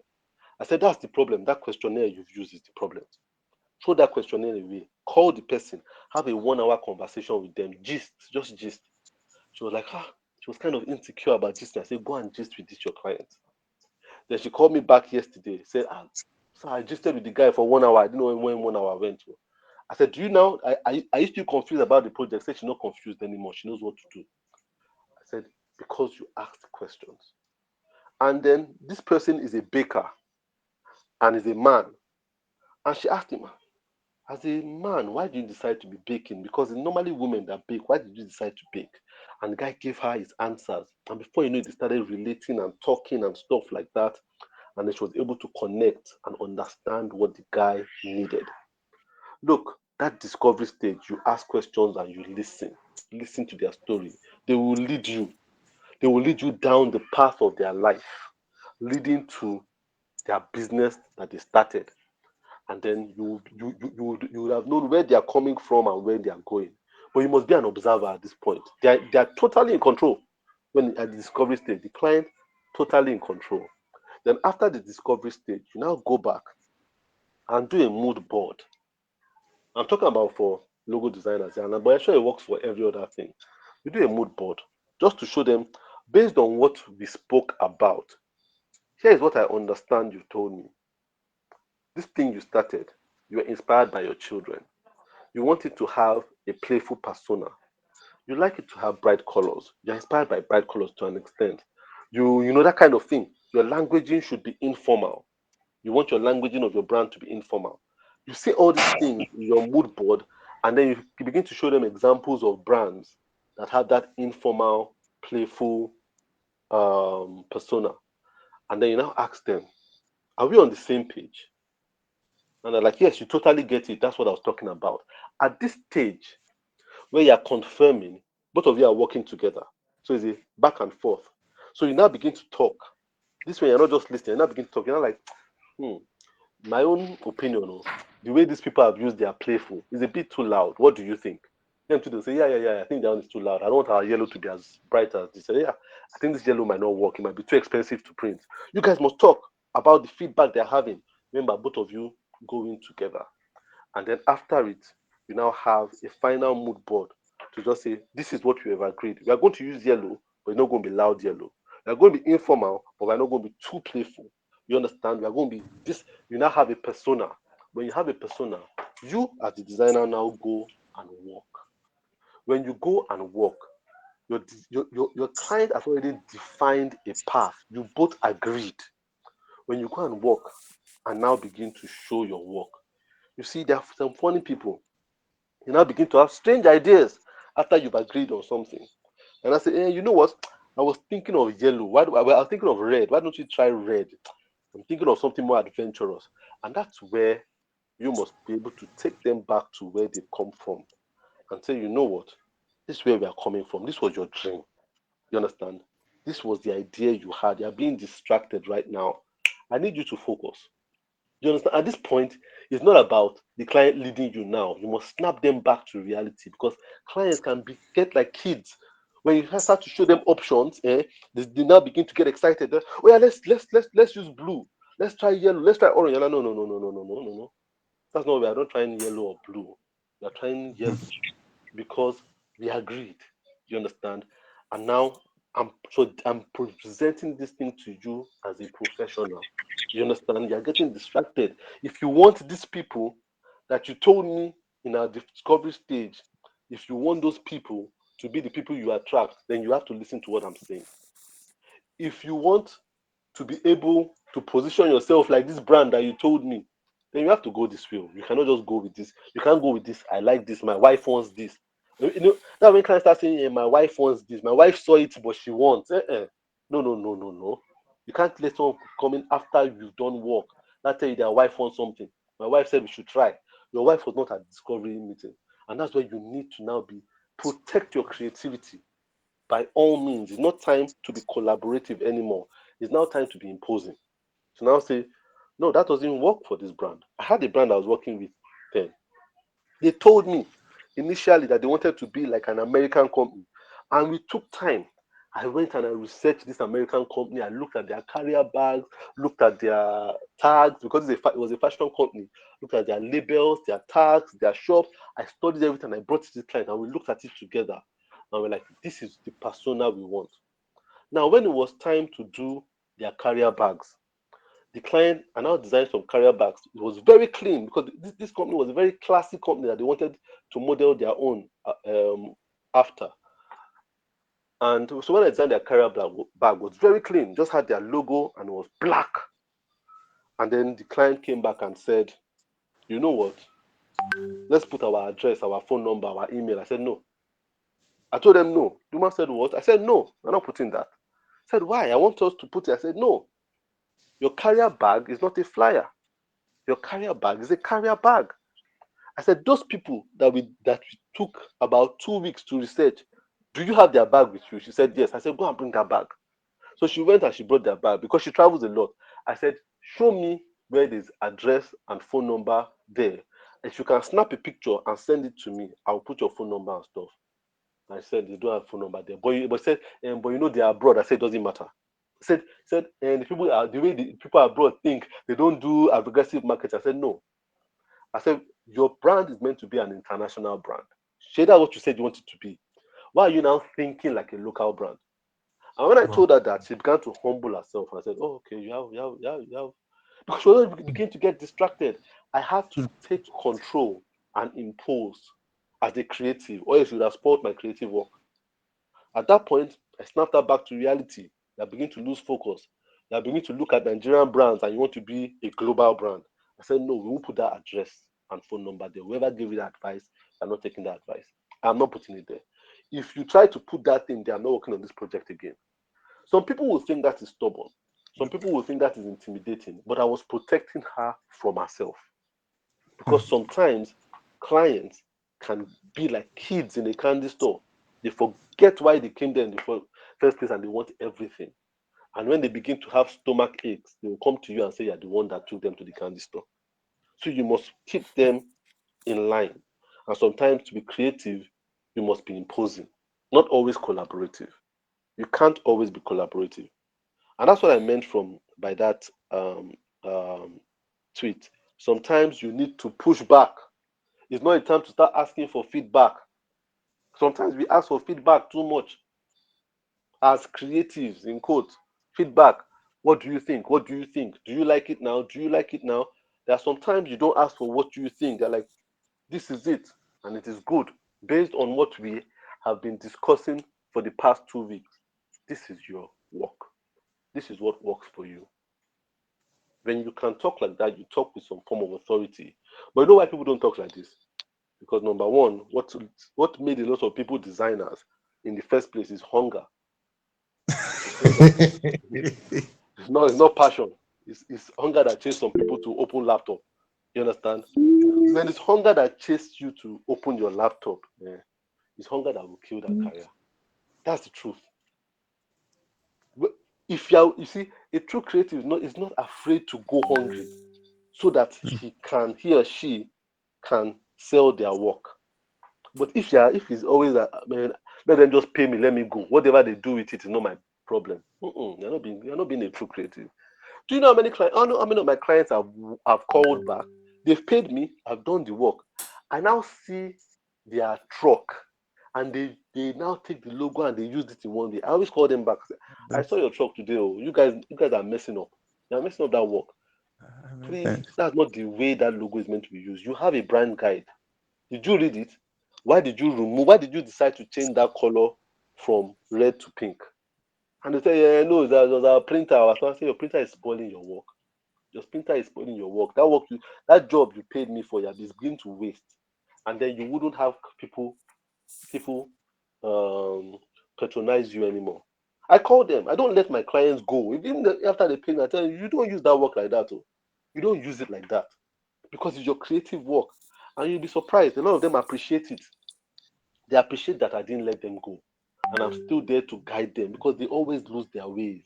I said, that's the problem. That questionnaire you've used is the problem. Throw that questionnaire away. Call the person. Have a 1 hour conversation with them. Gist. Just gist. She was like, she was kind of insecure about gisting. I said, go and gist with this your client. Then she called me back yesterday. Said, so I gisted with the guy for 1 hour. I didn't know when 1 hour went to. I said, do you now? Are you still confused about the project? Said she's not confused anymore. She knows what to do. I said, because you asked questions. And then this person is a baker and is a man. And she asked him, as a man, why did you decide to be baking? Because it's normally women that bake. Why did you decide to bake? And the guy gave her his answers. And before you know it, they started relating and talking and stuff like that. And then she was able to connect and understand what the guy needed. Look, that discovery stage, you ask questions and you listen. Listen to their story. They will lead you. They will lead you down the path of their life, leading to their business that they started. And then you would have known where they are coming from and where they are going. But you must be an observer at this point. They are totally in control when at the discovery stage. The client totally in control. Then after the discovery stage, you now go back and do a mood board. I'm talking about for logo designers, but I'm sure it works for every other thing. You do a mood board just to show them based on what we spoke about. Here is what I understand you told me. This thing you started, you were inspired by your children. You want it to have a playful persona. You like it to have bright colors. You're inspired by bright colors to an extent. You know that kind of thing. Your languaging should be informal. You want your languaging of your brand to be informal. You say all these things in your mood board, and then you begin to show them examples of brands that have that informal, playful persona. And then you now ask them, are we on the same page? And they're like, yes, you totally get it. That's what I was talking about. At this stage, where you're confirming, both of you are working together. So it's a back and forth. So you now begin to talk. This way, you're not just listening, you now begin to talk. You're not like, my own opinion, the way these people have used their playful is a bit too loud. What do you think? Them too, they'll say, yeah, I think that one is too loud. I don't want our yellow to be as bright as this. Yeah, I think this yellow might not work. It might be too expensive to print. You guys must talk about the feedback they're having. Remember, both of you going together. And then after it, you now have a final mood board to just say, this is what we have agreed. We are going to use yellow, but it's not going to be loud yellow. We are going to be informal, but we're not going to be too playful. You understand? We are going to be this. You now have a persona. When you have a persona, you as the designer now go and work. When you go and work, your client has already defined a path. You both agreed. When you go and work and now begin to show your work, you see, there are some funny people. You now begin to have strange ideas after you've agreed on something. And I say, you know what? I was thinking of yellow. I was thinking of red. Why don't you try red? I'm thinking of something more adventurous. And that's where you must be able to take them back to where they come from and say, you know what? This is where we are coming from. This was your dream. You understand? This was the idea you had. You're being distracted right now. I need you to focus. You understand? At this point, it's not about the client leading you now. You must snap them back to reality because clients can get like kids. When you start to show them options, they now begin to get excited. Oh yeah, let's use blue. Let's try yellow. Let's try orange. No. That's not. We are not trying yellow or blue. We are trying yellow because we agreed. You understand? And now I'm presenting this thing to you as a professional. You understand? You're getting distracted. If you want these people that you told me in our discovery stage, if you want those people to be the people you attract, then you have to listen to what I'm saying. if you want to be able to position yourself like this brand that you told me, then you have to go this way. You cannot just go with this. You can't go with this. I like this. My wife wants this. That when clients start saying, my wife wants this. My wife saw it, but she wants. No. You can't let someone come in after you've done work. Not tell you their wife wants something. My wife said we should try. Your wife was not at discovery meeting. And that's where you need to now protect your creativity by all means. It's not time to be collaborative anymore. It's now time to be imposing. So now say, no, that doesn't work for this brand. I had a brand I was working with then. They told me initially that they wanted to be like an American company. And we took time. I went and I researched this American company. I looked at their carrier bags, looked at their tags, because it was a fashion company. Looked at their labels, their tags, their shops. I studied everything. I brought it to the client and we looked at it together. And we're like, this is the persona we want. Now, when it was time to do their carrier bags, the client and now designed some carrier bags. It was very clean because this company was a very classy company that they wanted to model their own after. And so when I designed their carrier bag, was very clean, just had their logo and it was black. And then the client came back and said, you know what? Let's put our address, our phone number, our email. I said, no. I told them no. The man said, what? I said, no, I'm not putting that. I said, why? I want us to put it. I said, no. Your carrier bag is not a flyer. Your carrier bag is a carrier bag. I said, those people that we took about 2 weeks to research, do you have their bag with you? She said, yes. I said, go and bring that bag. So she went and she brought their bag because she travels a lot. I said, show me where there's address and phone number there. If you can snap a picture and send it to me, I'll put your phone number and stuff. And I said, they don't have phone number there. But said, but you know they are abroad. I said, it doesn't matter. Said, and the way the people abroad think they don't do aggressive marketing. I said, no. I said, your brand is meant to be an international brand. Share that what you said you wanted to be. Why are you now thinking like a local brand? And when I told her that, she began to humble herself. I said, oh, okay, you have. Because she was beginning to get distracted. I had to take control and impose as a creative, or else it would have spoiled my creative work. At that point, I snapped that back to reality. You begin to lose focus. You begin to look at Nigerian brands and you want to be a global brand. I said, no, we won't put that address and phone number there. Whoever gave you that advice, I'm not taking that advice. I'm not putting it there. If you try to put that in there, I'm not working on this project again. Some people will think that is stubborn. Some people will think that is intimidating, but I was protecting her from herself. Because sometimes clients can be like kids in a candy store. They forget why they came there in the first place and they want everything. And when they begin to have stomach aches, they will come to you and say you're the one that took them to the candy store. So you must keep them in line. And sometimes to be creative, you must be imposing, not always collaborative. You can't always be collaborative. And that's what I meant by that tweet. Sometimes you need to push back. It's not a time to start asking for feedback. Sometimes we ask for feedback too much as creatives, in quotes. Feedback. What do you think? What do you think? Do you like it now? Do you like it now? There are sometimes you don't ask for what you think. They're like, this is it, and it is good based on what we have been discussing for the past 2 weeks. This is your work. This is what works for you. When you can talk like that, you talk with some form of authority. But you know why people don't talk like this? Because number one, what made a lot of people designers in the first place is hunger. It's not passion. It's hunger that chased some people to open laptop. You understand? When it's hunger that chased you to open your laptop, it's hunger that will kill that career. That's the truth. If you see, a true creative is not afraid to go hungry so that he or she can sell their work. But if it's always man, let them just pay me, let me go. Whatever they do with it is not my problem. You're not being a true creative. Do you know how many clients? I know how many of my clients have called back. They've paid me. I've done the work. I now see their truck, and they now take the logo and they use it in one day. I always call them back. I saw your truck today. Oh, you guys are messing up. You're messing up that work. Please, that's not the way that logo is meant to be used. You have a brand guide. Did you read it? Why did you decide to change that color from red to pink? And they say, yeah, no, that was our printer. I was trying to say, your printer is spoiling your work. Your printer is spoiling your work. That job you paid me for, is going to waste. And then you wouldn't have people um, patronize you anymore. I call them. I don't let my clients go. Even after they pay me, I tell you, you don't use that work like that. Oh. You don't use it like that because it's your creative work. And you'll be surprised. A lot of them appreciate it. They appreciate that I didn't let them go. And I'm still there to guide them because they always lose their ways.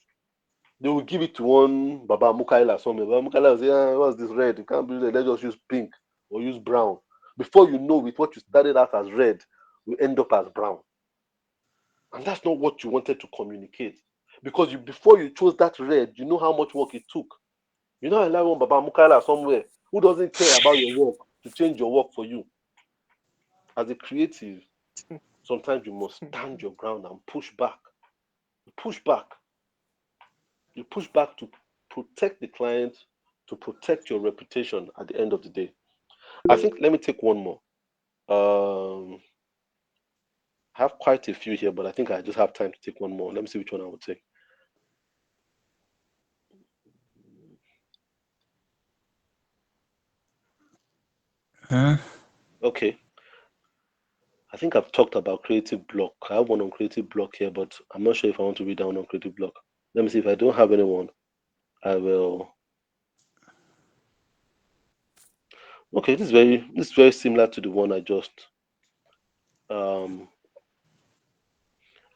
They will give it to one Baba Mukaila somewhere. Baba Mukaila will say, what's this red? You can't do that. Let's just use pink or use brown. Before you know it, what you started out as red will end up as brown. And that's not what you wanted to communicate. Because before you chose that red, you know how much work it took. You know, I like one Baba Mukaila somewhere who doesn't care about your work to change your work for you. As a creative, sometimes you must stand your ground and push back. You push back. You push back to protect the client, to protect your reputation at the end of the day. I think let me take one more. I have quite a few here, but I think I just have time to take one more. Let me see which one I will take. Huh? Okay. I think I've talked about creative block. I have one on creative block here, but I'm not sure if I want to read down on creative block. Let me see if I don't have anyone. I will. Okay, this is very similar to the one um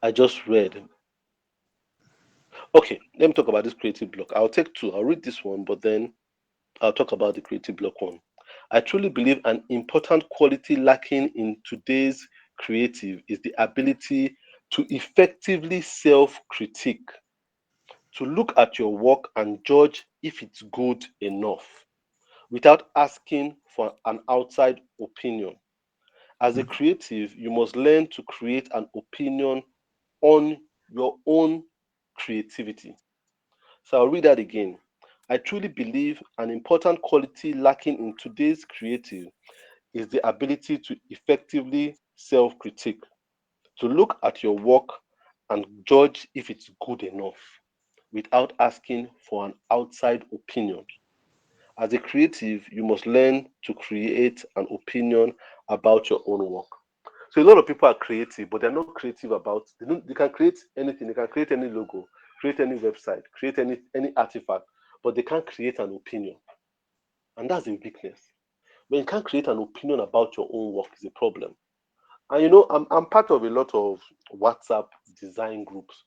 I just read. Okay, let me talk about this creative block. I'll take two. I'll read this one, but then I'll talk about the creative block one. I truly believe an important quality lacking in today's creative is the ability to effectively self-critique, to look at your work and judge if it's good enough without asking for an outside opinion. As a creative, you must learn to create an opinion on your own creativity. So I'll read that again. I truly believe an important quality lacking in today's creative is the ability to effectively self critique, to look at your work and judge if it's good enough without asking for an outside opinion. As a creative, you must learn to create an opinion about your own work. So a lot of people are creative, but they're not creative about. They can create anything. They can create any logo, create any website, create any artifact, but they can't create an opinion, and that's a weakness. When you can't create an opinion about your own work, is a problem. And I'm part of a lot of WhatsApp design groups,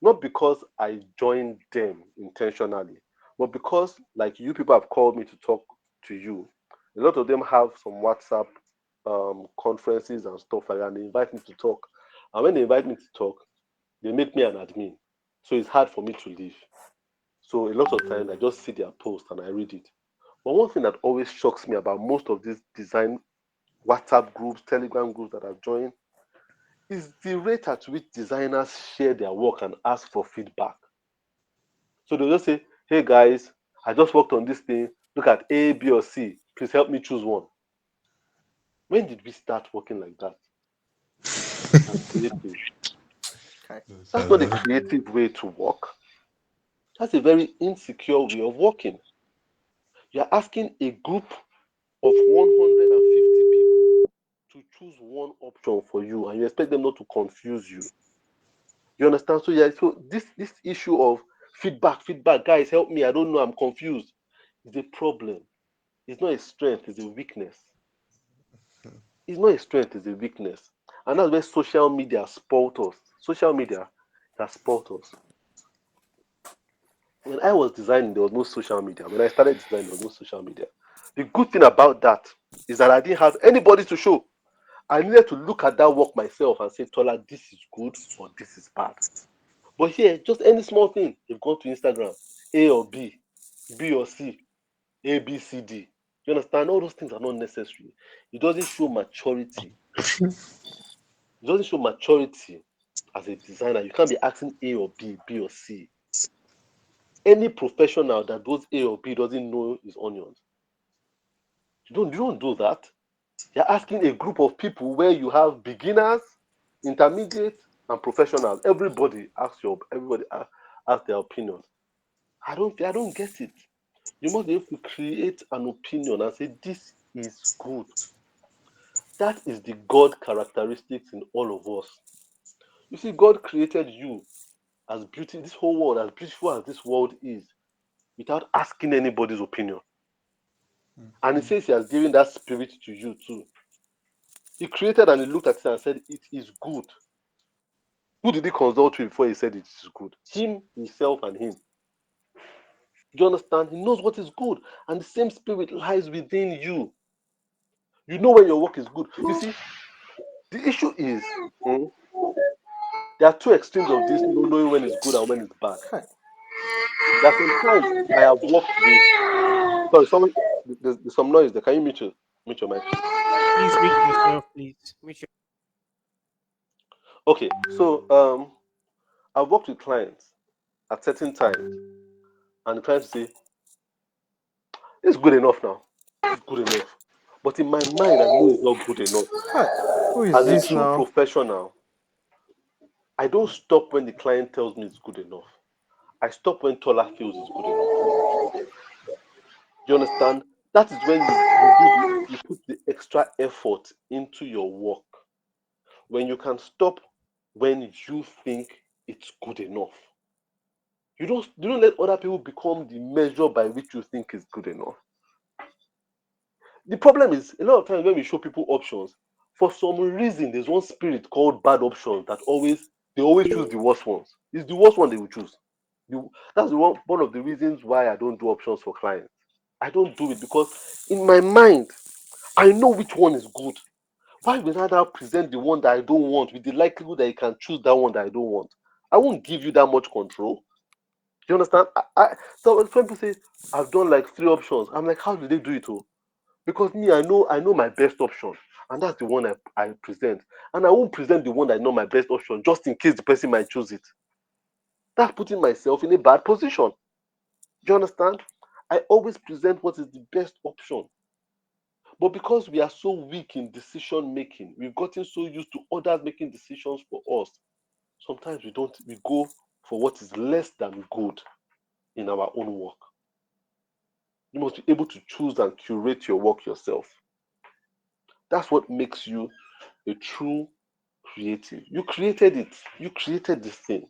not because I joined them intentionally, but because like you people have called me to talk to you. A lot of them have some WhatsApp conferences and stuff like that. And they invite me to talk, and when they invite me to talk, they make me an admin, so it's hard for me to leave. So a lot of times I just see their post and I read it. But one thing that always shocks me about most of these design WhatsApp groups, Telegram groups that I've joined is the rate at which designers share their work and ask for feedback. So they'll just say, hey guys, I just worked on this thing. Look at A, B, or C. Please help me choose one. When did we start working like that as creative? That's not a creative way to work. That's a very insecure way of working. You're asking a group of 150 people to choose one option for you, and you expect them not to confuse you. You understand? So yeah, so this issue of feedback, guys, help me. I don't know. I'm confused. Is a problem. It's not a strength. It's a weakness. It's not a strength. It's a weakness. And that's where social media spoiled us. Social media has spoiled us. When I was designing, there was no social media. When I started designing, there was no social media. The good thing about that is that I didn't have anybody to show. I needed to look at that work myself and say, Tola, this is good or this is bad. But here, just any small thing, you've gone to Instagram, A or B, B or C, A, B, C, D. You understand? All those things are not necessary. It doesn't show maturity. It doesn't show maturity as a designer. You can't be asking A or B, B or C. Any professional that does A or B doesn't know his onions. You don't do that. You're asking a group of people where you have beginners, intermediate, and professionals. Everybody asks their opinion. I don't get it. You must be able to create an opinion and say this is good. That is the God characteristics in all of us. You see, God created you as beauty, this whole world, as beautiful as this world is, without asking anybody's opinion. And He says He has given that spirit to you too. He created and He looked at it and said, it is good. Who did He consult with before He said it is good? Him, Himself, and Him. Do you understand? He knows what is good, and the same spirit lies within you. You know when your work is good. You see, the issue is there are two extremes of this, knowing when it's good and when it's bad. There are sometimes I have worked with. Sorry, there's some noise there. Can you mute your mic, please? Please mute yourself, please. Mute your- Okay, so I've worked with clients at certain times, and the clients say, "It's good enough now. It's good enough." But in my mind, I know it's not good enough. Hi, who is As a this true now? professional, I don't stop when the client tells me it's good enough. I stop when Tola feels it's good enough. Do you understand? That is when you put the extra effort into your work. When you can stop when you think it's good enough. You don't let other people become the measure by which you think is good enough. The problem is a lot of times when we show people options, for some reason there's one spirit called bad options that they always choose the worst ones. It's the worst one they will choose. That's one of the reasons why I don't do options for clients. I don't do it because in my mind I know which one is good. Why would I now present the one that I don't want with the likelihood that you can choose that one that I don't want? I won't give you that much control. Do you understand? So when people say I've done like 3 options, I'm like, how did they do it? Oh? Because me, I know my best option, and that's the one I present. And I won't present the one that I know my best option just in case the person might choose it. That's putting myself in a bad position. Do you understand? I always present what is the best option. But because we are so weak in decision making, we've gotten so used to others making decisions for us. Sometimes we go for what is less than good in our own work. You must be able to choose and curate your work yourself. That's what makes you a true creative. You created it. You created this thing.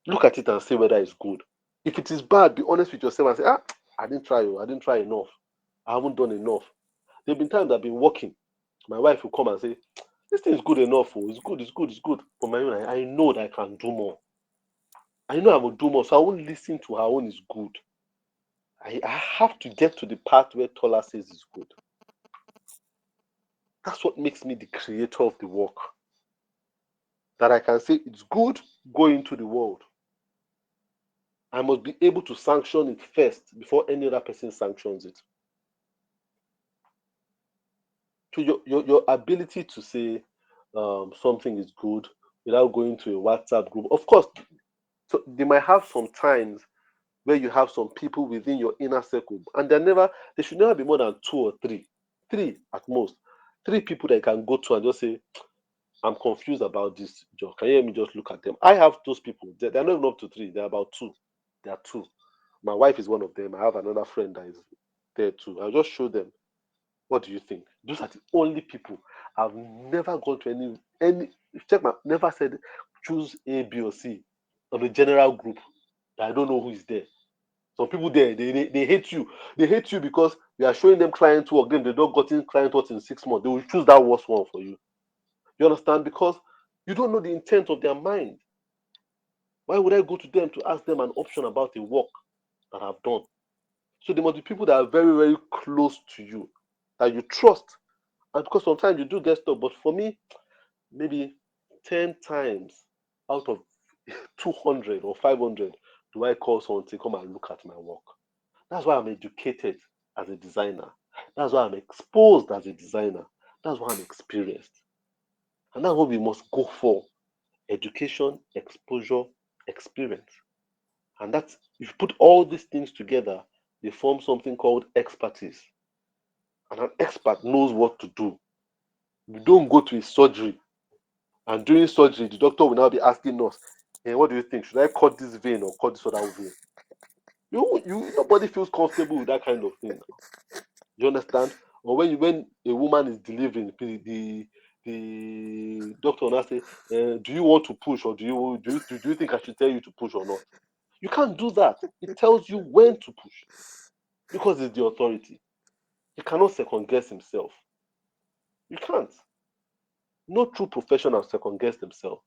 Look at it and say whether it's good. If it is bad, be honest with yourself and say, I didn't try. I didn't try enough. I haven't done enough. There have been times I've been working. My wife will come and say, this thing is good enough. Oh. It's good, it's good, it's good. For my own, I know that I can do more. I know I will do more. So I won't listen to her own is good. I have to get to the part where Tola says it's good. That's what makes me the creator of the work. That I can say it's good, go into the world. I must be able to sanction it first before any other person sanctions it. So your ability to say something is good without going to a WhatsApp group, of course, so they might have some times where you have some people within your inner circle, and they should never be more than 2 or 3, 3 at most, 3 people that you can go to and just say, I'm confused about this job. Can you hear me? Just look at them. I have those people. They're not even up to 3. They're about 2. They are 2. My wife is one of them. I have another friend that is there too. I'll just show them. What do you think? Those are the only people. I've never gone to any. Check my. Never said choose A, B, or C on the general group. I don't know who is there. Some people there, they hate you. They hate you because you are showing them client work. Then they don't gotten client work in 6 months. They will choose that worst one for you. You understand? Because you don't know the intent of their mind. Why would I go to them to ask them an option about a work that I've done? So there must be people that are very, very close to you, that you trust. And because sometimes you do get stuff, but for me, maybe 10 times out of 200 or 500 do I call someone to come and look at my work. That's why I'm educated as a designer. That's why I'm exposed as a designer. That's why I'm experienced. And that's what we must go for: education, exposure, experience. And that's, if you put all these things together, they form something called expertise. And an expert knows what to do. You don't go to a surgery And during surgery, the doctor will now be asking us, hey, what do you think? Should I cut this vein or cut this other vein? Nobody feels comfortable with that kind of thing. You understand? Or when a woman is delivering, the doctor will now say, do you want to push, or do you think I should tell you to push or not? You can't do that. It tells you when to push because it's the authority. He cannot second guess himself. You can't. No true professional second guess himself.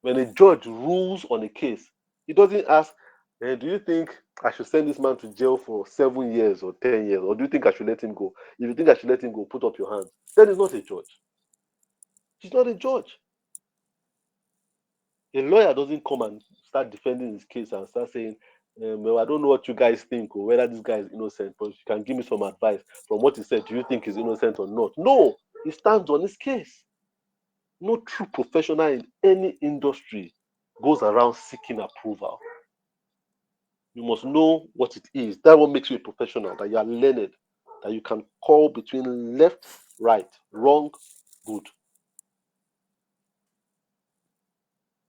When a judge rules on a case, he doesn't ask, do you think I should send this man to jail for 7 years or 10 years, or do you think I should let him go? If you think I should let him go, put up your hands. Then he's not a judge. He's not a judge. A lawyer doesn't come and start defending his case and start saying, well, I don't know what you guys think or whether this guy is innocent, but if you can give me some advice from what he said, do you think he's innocent or not? No, he stands on his case. No true professional in any industry goes around seeking approval. You must know what it is. That what makes you a professional, that you are learned, that you can call between left, right, wrong, good.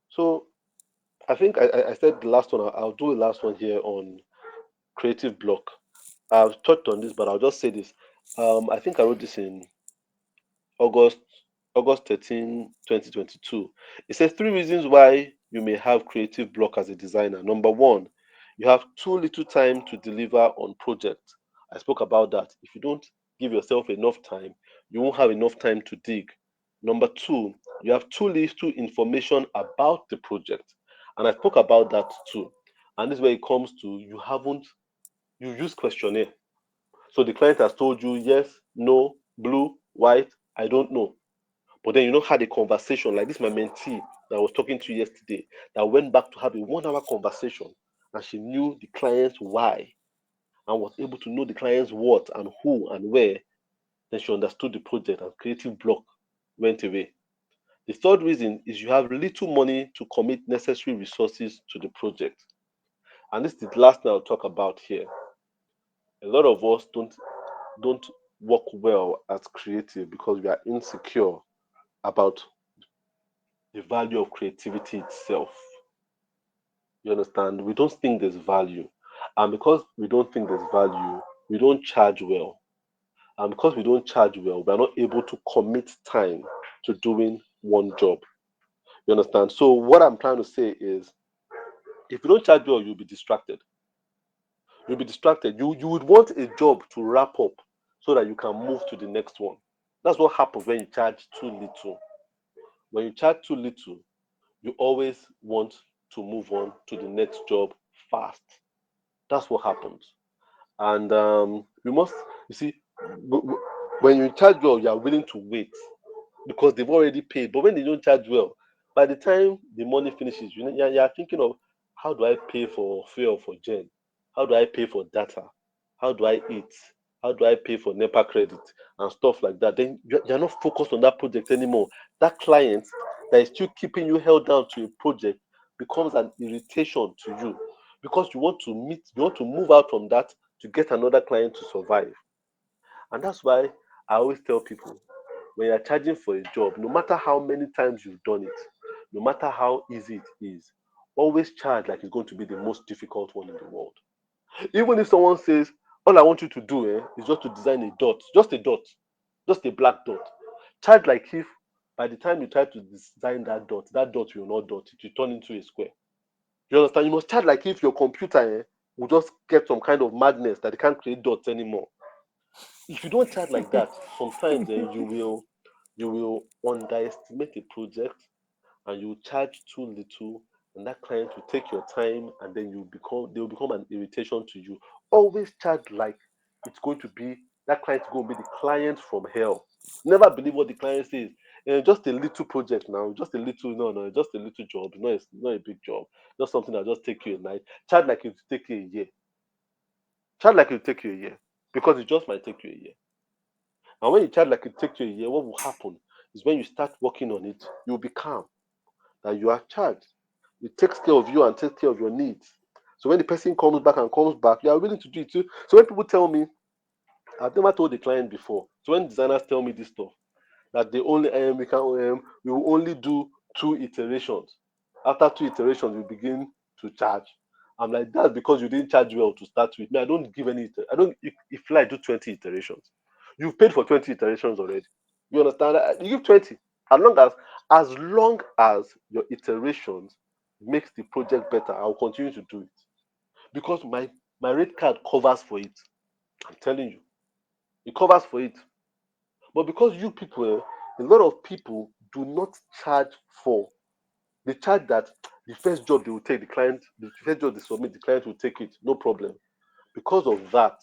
So I think I said the last one. I'll do the last one here on creative block. I've touched on this, but I'll just say this. I think I wrote this in August August 13, 2022. It says three reasons why you may have creative block as a designer. Number one, you have too little time to deliver on projects. I spoke about that. If you don't give yourself enough time, you won't have enough time to dig. Number two, you have too little information about the project. And I spoke about that too. And this is where it comes to you use questionnaire. So the client has told you yes, no, blue, white, I don't know. But then you know had a conversation like this. My mentee that I was talking to yesterday that went back to have a 1 hour conversation, and she knew the client's why and was able to know the client's what and who and where. Then she understood the project and creative block went away. The third reason is you have little money to commit necessary resources to the project. And this is the last thing I'll talk about here. A lot of us don't work well as creative because we are insecure about the value of creativity itself. You understand? We don't think there's value. And because we don't think there's value, we don't charge well. And because we don't charge well, we are not able to commit time to doing one job. You understand? So what I'm trying to say is if you don't charge well, you'll be distracted. You'll be distracted. You would want a job to wrap up so that you can move to the next one. That's what happens when you charge too little. When you charge too little, you always want to move on to the next job fast. That's what happens. And we must, you see, when you charge well, you are willing to wait because they've already paid. But when they don't charge well, by the time the money finishes, you're thinking of how do I pay for fuel for Jen? How do I pay for data? How do I eat? How do I pay for NEPA credit and stuff like that? Then you're not focused on that project anymore. That client that is still keeping you held down to a project becomes an irritation to you because you want to move out from that to get another client to survive. And that's why I always tell people when you're charging for a job, no matter how many times you've done it, no matter how easy it is, always charge like it's going to be the most difficult one in the world. Even if someone says, all I want you to do is just to design a dot, just a black dot. Charge like if by the time you try to design that dot will not dot, it will turn into a square. You understand? You must charge like if your computer will just get some kind of madness that it can't create dots anymore. If you don't charge like that, sometimes you will underestimate a project and you charge too little, and that client will take your time, and then they'll become an irritation to you. Always charge like it's going to be that client is going to be the client from hell. Never believe what the client says. Just a little project now, just a little no, just a little job. No, it's not a big job. Just something that just take you a night. Charge like it will take you a year. Charge like it will take you a year because it just might take you a year. And when you charge like it take you a year, what will happen is when you start working on it, you'll be calm that you are charged. It takes care of you and takes care of your needs. So when the person comes back, you are willing to do it too. So when people tell me, I've never told the client before. So when designers tell me this stuff, that they only we can we will only do 2 iterations. After 2 iterations, we begin to charge. I'm like, that's because you didn't charge well to start with. Me, I don't give any. I don't. If I do 20 iterations, you've paid for 20 iterations already. You understand? You give 20 as long as your iterations makes the project better. I'll continue to do it because my rate card covers for it. I'm telling you, it covers for it. But because you people, a lot of people do not charge for. They charge that the first job they will take, the first job they submit, the client will take it, no problem. Because of that,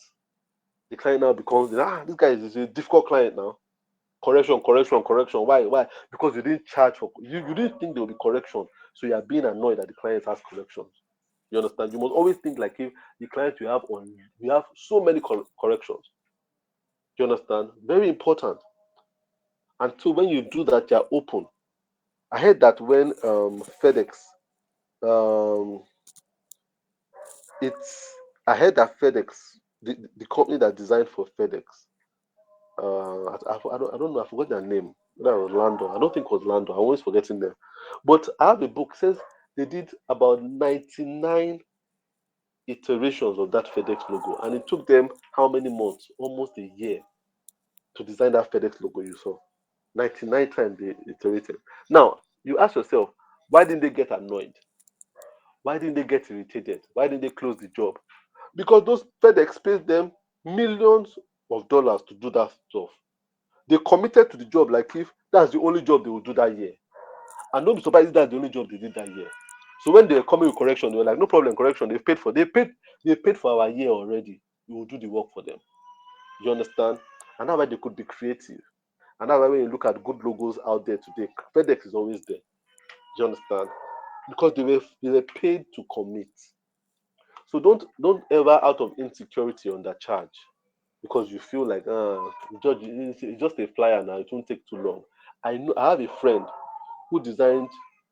the client now becomes, this guy is a difficult client now. Correction, correction, correction. Why? Why? Because you didn't charge for, you didn't think there will be correction. So you are being annoyed that the client has corrections. You understand? You must always think like if the client you have so many corrections. You understand? Very important. And so when you do that, you're open. I heard that when FedEx, um, it's I heard that FedEx, the company that designed for FedEx, I don't know, I forgot their name. That was Lando. I don't think it was Lando. I'm always forgetting them. But I have a book says they did about 99 iterations of that FedEx logo, and it took them how many months? Almost a year to design that FedEx logo you saw. 99 times they iterated. Now you ask yourself, why didn't they get annoyed? Why didn't they get irritated? Why didn't they close the job? Because those FedEx pays them millions of dollars to do that stuff. They committed to the job like if that's the only job they will do that year. And don't be surprised if that's the only job they did that year. So when they were coming with correction, they were like, no problem, correction. They paid for our year already. We will do the work for them. You understand? And that's why they could be creative. And that's why when you look at good logos out there today, FedEx is always there. You understand? Because they were paid to commit. So don't ever out of insecurity undercharge because you feel like judge it's just a flyer now, it won't take too long. I have a friend who designed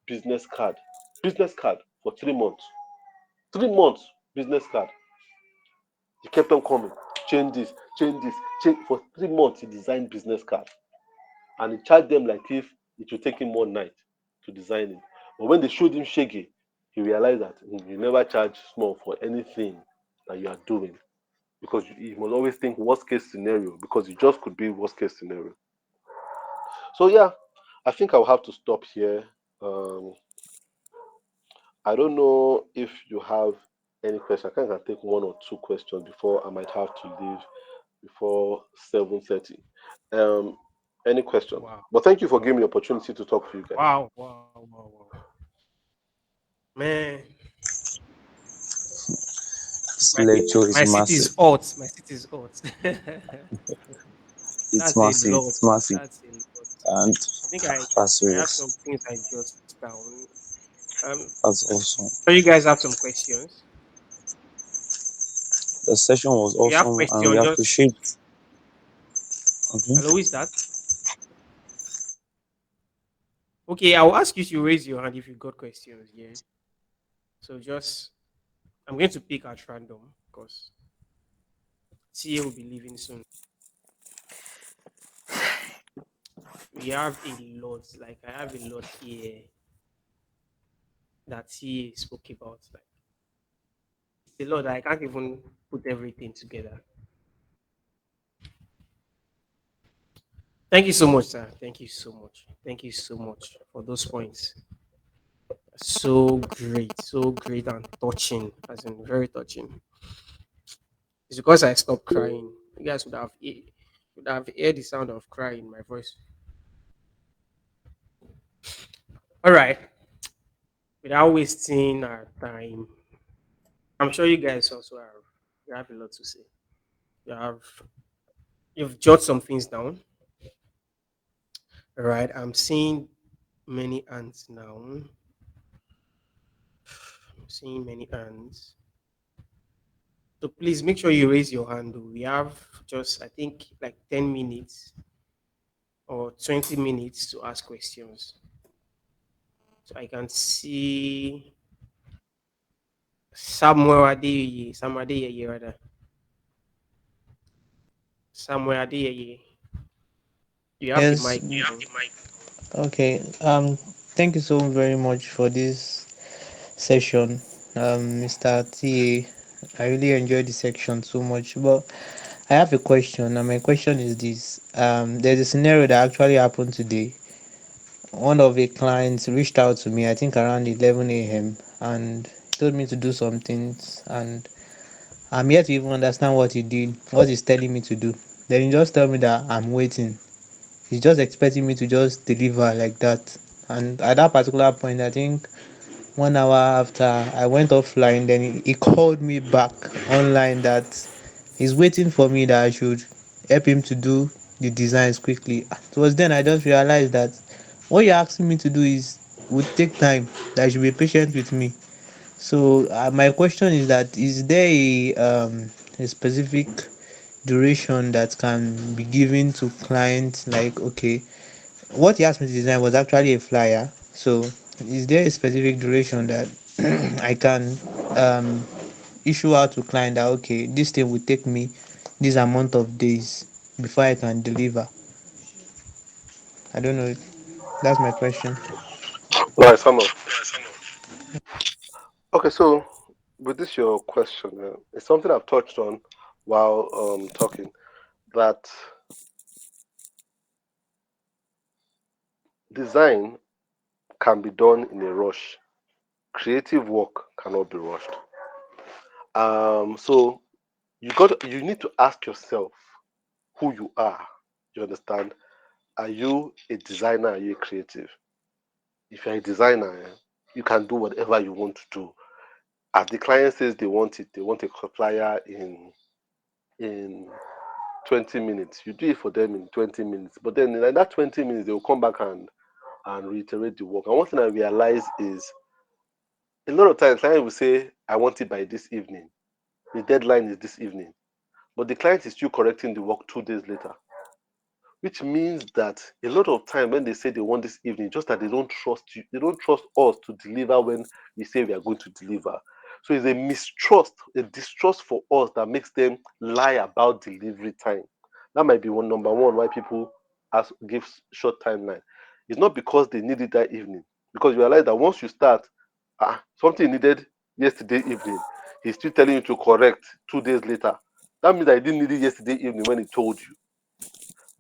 business card business card for 3 months. 3 months business card. He kept on coming, change this, change. For 3 months he designed business card and he charged them like if it would take him 1 night to design it. But when they showed him shaggy, he realized that you never charge small for anything that you are doing because you must always think worst case scenario because it just could be worst case scenario. So yeah, I think I'll have to stop here. Um, I don't know if you have any question. I think I can take 1 or 2 questions before I might have to leave before 7:30. Um, any question? Wow. But thank you for giving me the opportunity to talk to you guys. Wow. Wow. Wow. Wow. Man, This my lecture is my city is massive. hot. My city is hot. It's That's a massive. lot. It's massive. That's a lot. And I think I that's I have serious. some things I jot down. That's awesome. So you guys have some questions. The session was If you have awesome and we questions, just appreciate. Okay. hello. Who is that? Okay, I'll ask you to raise your hand if you got questions. Yeah. So just I'm going to pick at random because TA will be leaving soon. We have a lot. Like I have a lot here that TA spoke about. Like it's a lot that I can't even put everything together. Thank you so much, sir. Thank you so much. Thank you so much for those points. So great and touching, as in very touching. It's because I stopped crying. You guys would have heard the sound of crying in my voice. All right, without wasting our time, I'm sure you guys also have you have a lot to say. You have you've jotted some things down. All right, I'm seeing many ants now. I'm seeing many ants. So please make sure you raise your hand. We have just I think like 10 minutes or 20 minutes to ask questions. So I can see Samuel Adeyeye rather. Samuel Adeyeye. You have the Yes. mic, bro. Okay. Thank you so very much for this session, Mr. TA. I really enjoyed the section so much. But I have a question, and my question is this: there's a scenario that actually happened today. One of the clients reached out to me, I think around 11 a.m., and told me to do some things, and I'm yet to even understand what he did, what he's telling me to do. Then he just tell me that I'm waiting. He's just expecting me to just deliver like that. And at that particular point, I think 1 hour after I went offline, then he called me back online that he's waiting for me, that I should help him to do the designs quickly. It was then I just realized that what you're asking me to do is would take time, that you should be patient with me. So my question is that is there a specific duration that can be given to clients, like okay, what he asked me to design was actually a flyer. So, is there a specific duration that I can um, issue out to client that okay, this thing will take me this amount of days before I can deliver? I don't know. That's my question. Right, Samuel. Okay, so with this your question, it's something I've touched on while talking, that design can be done in a rush. Creative work cannot be rushed. So you need to ask yourself who you are. You understand? Are you a designer? Are you a creative? If you're a designer, you can do whatever you want to do. As the client says they want it, they want a flyer in 20 minutes. You do it for them in 20 minutes. But then in that 20 minutes, they will come back and reiterate the work. And one thing I realize is a lot of times client will say, I want it by this evening. The deadline is this evening. But the client is still correcting the work 2 days later. Which means that a lot of time when they say they want this evening, just that they don't trust you, they don't trust us to deliver when we say we are going to deliver. So it's a mistrust, a distrust for us that makes them lie about delivery time. That might be one number one why people give short timeline. It's not because they need it that evening, because you realize that once you start, something needed yesterday evening, he's still telling you to correct 2 days later. That means I didn't need it yesterday evening when he told you.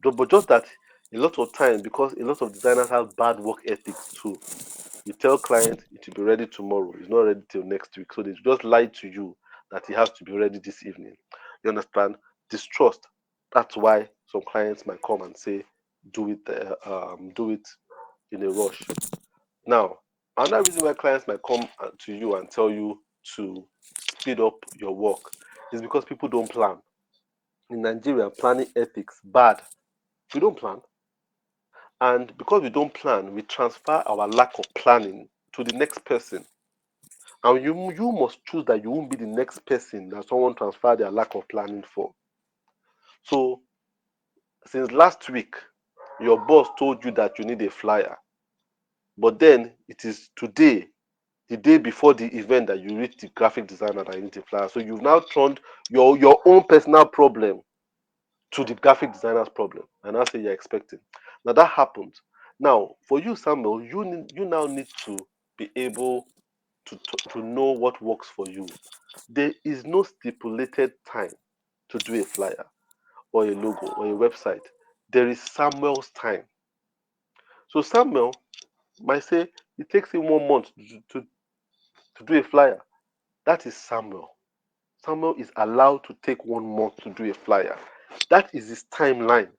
But just that a lot of times, because a lot of designers have bad work ethics too. You tell client it will be ready tomorrow, it's not ready till next week. So they just lie to you that it has to be ready this evening. You understand? Distrust. That's why some clients might come and say, do it in a rush. Now, another reason why clients might come to you and tell you to speed up your work is because people don't plan. In Nigeria, planning ethics bad. We don't plan. And because we don't plan, we transfer our lack of planning to the next person. And you must choose that you won't be the next person that someone transfer their lack of planning for. So since last week, your boss told you that you need a flyer, but then it is today, the day before the event, that you reach the graphic designer that you need a flyer. So you've now turned your own personal problem to the graphic designer's problem, and that's what you're expecting. Now that happens. Now for you, Samuel, you now need to be able to know what works for you. There is no stipulated time to do a flyer or a logo or a website. There is Samuel's time. So Samuel might say it takes him 1 month to do a flyer. That is Samuel. Samuel is allowed to take 1 month to do a flyer. That is his timeline.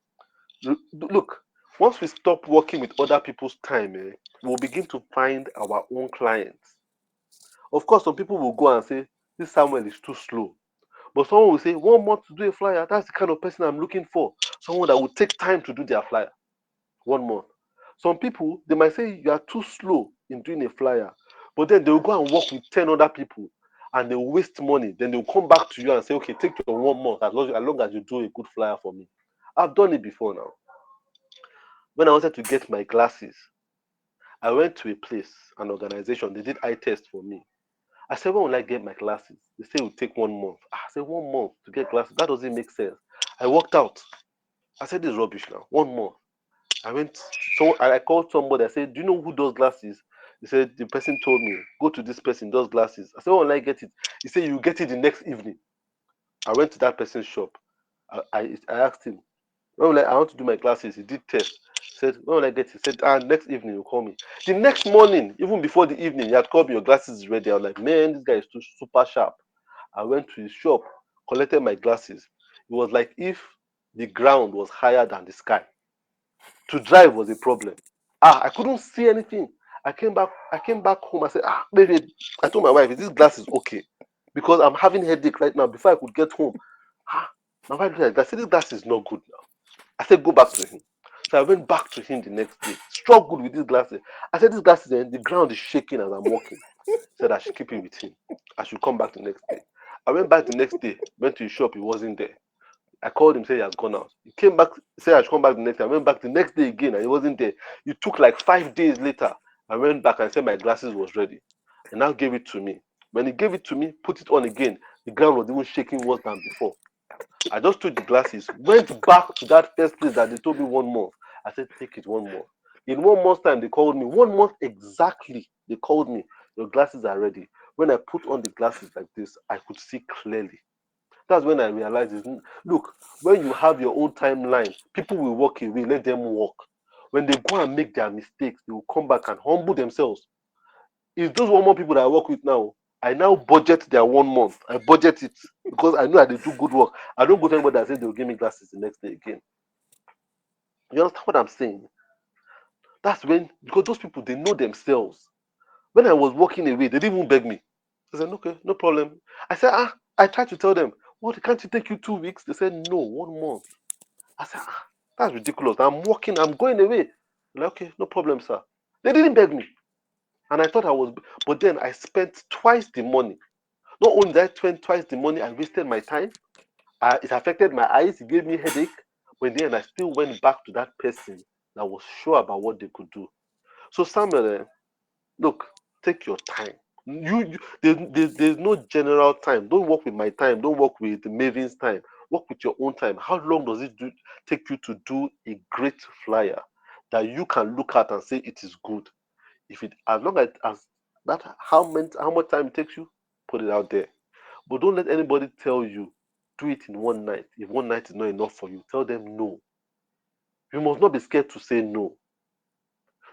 Look, once we stop working with other people's time, we'll begin to find our own clients. Of course, some people will go and say, this Samuel is too slow. But someone will say, 1 month to do a flyer, that's the kind of person I'm looking for. Someone that will take time to do their flyer. 1 month. Some people, they might say you are too slow in doing a flyer, but then they will go and work with 10 other people and they will waste money. Then they'll come back to you and say, okay, take your 1 month as long as you do a good flyer for me. I've done it before now. When I wanted to get my glasses, I went to a place, an organization, they did eye test for me. I said, when will I get my glasses? They say it will take 1 month. I said, 1 month to get glasses? That doesn't make sense. I walked out. I said, this is rubbish now. 1 month. I went, so I called somebody. I said, "Do you know who does glasses?" He said, "The person told me, go to this person, does glasses." I said, "Oh, will I get it?" He said, "You get it the next evening." I went to that person's shop. I asked him, "When will I want to do my glasses?" He did test. Said, "When will I get it?" He said, next evening you call me. The next morning, even before the evening, he had called me, "Your glasses is ready." I was like, "Man, this guy is too super sharp." I went to his shop, collected my glasses. It was like if the ground was higher than the sky. To drive was a problem. I couldn't see anything. I came back home. I said, baby, I told my wife, "Is this glasses okay?" Because I'm having headache right now. Before I could get home, ah, my wife looked at it. I said, "This glass is not good now." I said, "Go back to him." So I went back to him the next day. Struggled with these glasses. I said, "These glasses, the ground is shaking as I'm walking." Said I should keep it with him. I should come back the next day. I went back the next day, went to his shop, he wasn't there. I called him, said he has gone out. He came back, said I should come back the next day. I went back the next day again and he wasn't there. It took like 5 days later. I went back and said my glasses was ready. And now gave it to me. When he gave it to me, put it on again, the ground was even shaking worse than before. I just took the glasses, went back to that first place that they told me 1 month. I said, "Take it 1 month." In 1 month's time, they called me. 1 month exactly, they called me. "Your glasses are ready." When I put on the glasses like this, I could see clearly. That's when I realized, look, when you have your own timeline, people will walk away, let them walk. When they go and make their mistakes, they will come back and humble themselves. It's those 1 month people that I work with now. I now budget their 1 month. I budget it because I know that they do good work. I don't go to anybody that says they'll give me glasses the next day again. You understand what I'm saying? That's when, because those people, they know themselves. When I was walking away, they didn't even beg me. I said, "Okay, no problem." I said, I tried to tell them, "What, can't it take you 2 weeks?" They said, "No, 1 month." I said, that's ridiculous. I'm walking, I'm going away. Like, "Okay, no problem, sir." They didn't beg me. And I thought I was, but then I spent twice the money. Not only did I spend twice the money, I wasted my time. It affected my eyes. It gave me headache. But then I still went back to that person that was sure about what they could do. So Samuel, look, take your time. There's no general time. Don't work with my time. Don't work with Maven's time. Work with your own time. How long does it take you to do a great flyer that you can look at and say it is good? If it as long as that, how much time it takes you, put it out there. But don't let anybody tell you do it in one night. If one night is not enough for you, tell them no. You must not be scared to say no.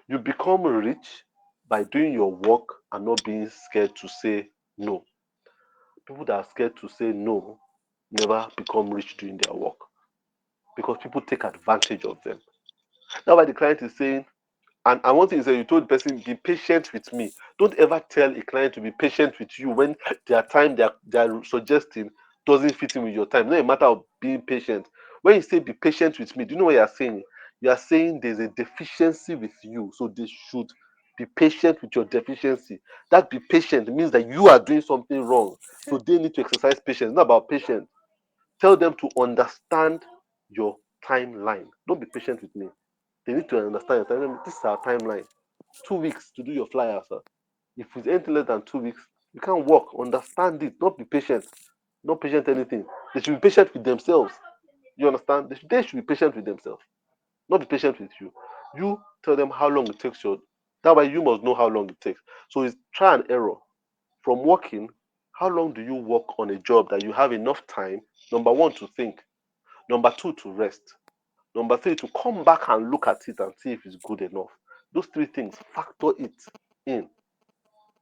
You become rich by doing your work and not being scared to say no. People that are scared to say no never become rich doing their work because people take advantage of them. That's why the client is saying, and one thing is that you told the person, "Be patient with me." Don't ever tell a client to be patient with you when their time they are suggesting doesn't fit in with your time. It's not a matter of being patient. When you say "be patient with me," do you know what you are saying? You are saying there's a deficiency with you, so they should be patient with your deficiency. That "be patient" means that you are doing something wrong, so they need to exercise patience. It's not about patience. Tell them to understand your timeline. Don't be patient with me. They need to understand your timeline. This is our timeline. 2 weeks to do your flyer, sir. If it's anything less than 2 weeks, you can't work. Understand it. Not be patient. Not patient anything. They should be patient with themselves. You understand? They should be patient with themselves. Not be patient with you. You tell them how long it takes your. That way you must know how long it takes. So it's try and error. From working, how long do you work on a job that you have enough time, number one, to think, number two, to rest, number three, to come back and look at it and see if it's good enough. Those three things, factor it in.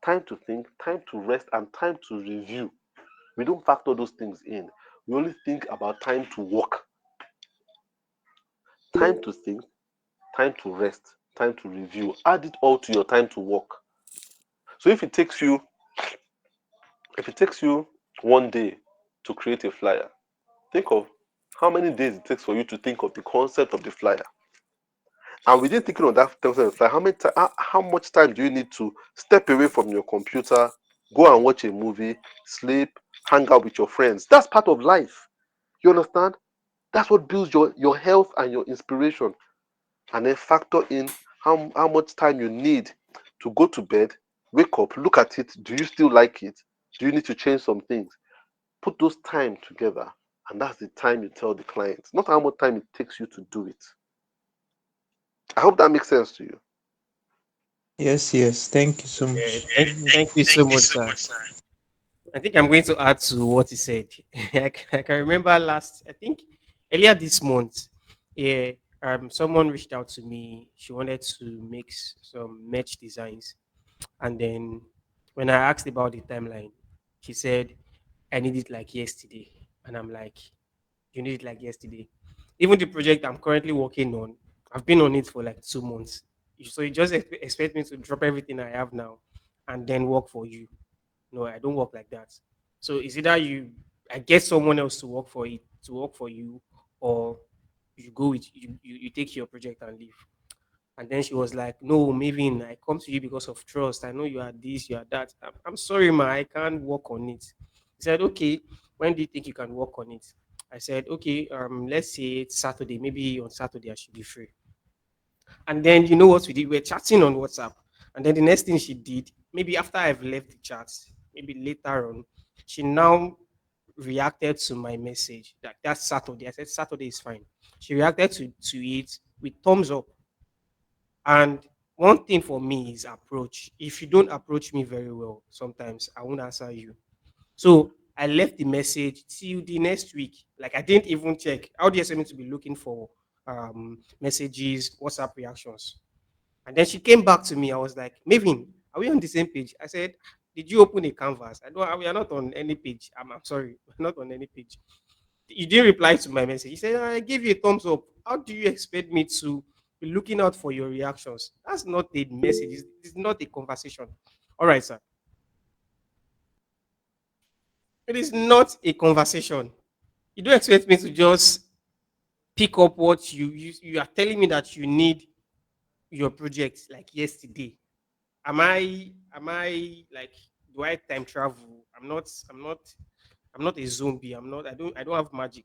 Time to think, time to rest, and time to review. We don't factor those things in. We only think about time to work, time to think, time to rest, time to review. Add it all to your time to work. So if it takes you 1 day to create a flyer, think of how many days it takes for you to think of the concept of the flyer. And within thinking of that concept of the flyer, how much time do you need to step away from your computer, go and watch a movie, sleep, hang out with your friends? That's part of life. You understand? That's what builds your health and your inspiration. And then factor in how much time you need to go to bed, wake up, look at it. Do you still like it? Do you need to change some things? Put those time together. And that's the time you tell the client, not how much time it takes you to do it. I hope that makes sense to you. Yes, yes. Thank you so Yeah, much. thank you so much, sir. I think I'm going to add to what he said. I can remember I think earlier this month, yeah, someone reached out to me. She wanted to make some merch designs, and then when I asked about the timeline, she said, "I need it like yesterday," and I'm like, "You need it like yesterday." Even the project I'm currently working on, I've been on it for like 2 months. So you just expect me to drop everything I have now and then work for you? No, I don't work like that. So it's either I get someone else to work for you, or you go with you take your project and leave. And then she was like, "No, Maven, I come to you because of trust. I know you are this, you are that. I'm sorry, ma, I can't work on it." He said, "Okay, when do you think you can work on it?" I said, "Okay, let's say it's Saturday. Maybe on Saturday I should be free." And then you know what we did? We were chatting on WhatsApp. And then the next thing she did, maybe after I've left the chat, maybe later on, she now reacted to my message. That's Saturday. I said Saturday is fine. She reacted to it with thumbs up. And one thing for me is approach. If you don't approach me very well, sometimes I won't answer you. So I left the message till the next week. Like I didn't even check. How do you expect me to be looking for messages, WhatsApp reactions? And then she came back to me. I was like, Maven, are we on the same page? I said, did you open a canvas? I don't. We are not on any page. I'm sorry, we're not on any page. You didn't reply to my message. He said, I gave you a thumbs up. How do you expect me to be looking out for your reactions? That's not a message. It's not a conversation. All right, sir. It is not a conversation. You don't expect me to just pick up what you are telling me that you need your project like yesterday. Am I like, do I time travel? I'm not a zombie. I don't have magic,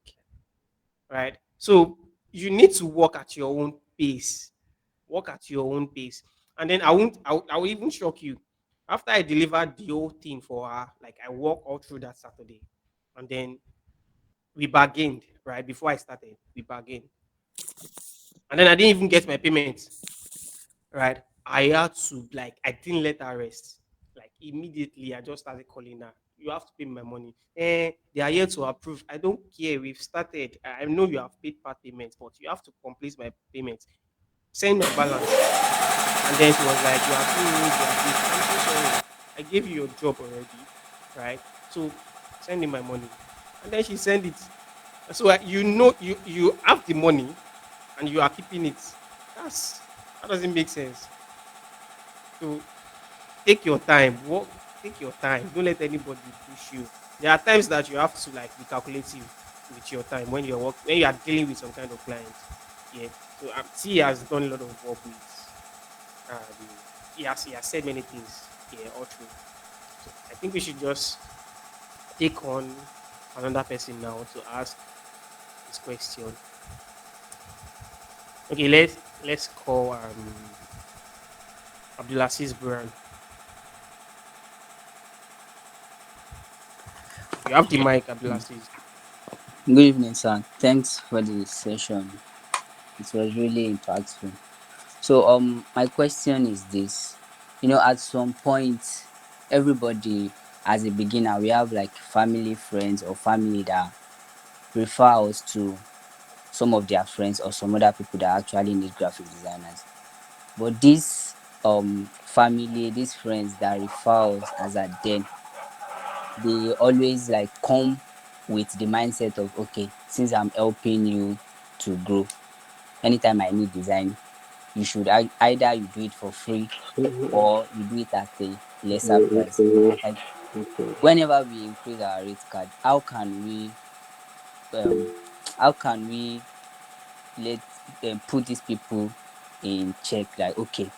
right? So you need to work at your own pace. Work at your own pace. And then I will even shock you. After I delivered the whole thing for her, like I walked all through that Saturday. And then we bargained, right? Before I started, we bargained. And then I didn't even get my payment, right? I had to, like, I didn't let her rest. Like immediately, I just started calling her. You have to pay my money. They are here to approve. I don't care. We've started. I know you have paid part payment, but you have to complete my payment. Send my balance. And then she was like, "You are too rude. You are this." I'm so sorry. I gave you your job already, right? So send me my money. And then she sent it. So you have the money and you are keeping it. That doesn't make sense. So take your time. Work. Take your time. Don't let anybody push you. There are times that you have to like be calculative with your time when when you are dealing with some kind of client. Yeah. So T has done a lot of work with. He has said many things. Yeah, all true. So I think we should just take on another person now to ask this question. Okay, let's call Abdulaziz Buran. You have the mic, Abdulaziz. Good evening, sir. Thanks for the session. It was really impactful. So, my question is this: at some point, everybody, as a beginner, we have like family, friends, or family that refer us to some of their friends or some other people that actually need graphic designers. But these family, these friends that refer us as at then, they always like come with the mindset of, okay, since I'm helping you to grow, anytime I need design, you should either you do it for free or you do it at a lesser price. Like whenever we increase our rate card, um how can we let put these people in check, like, okay,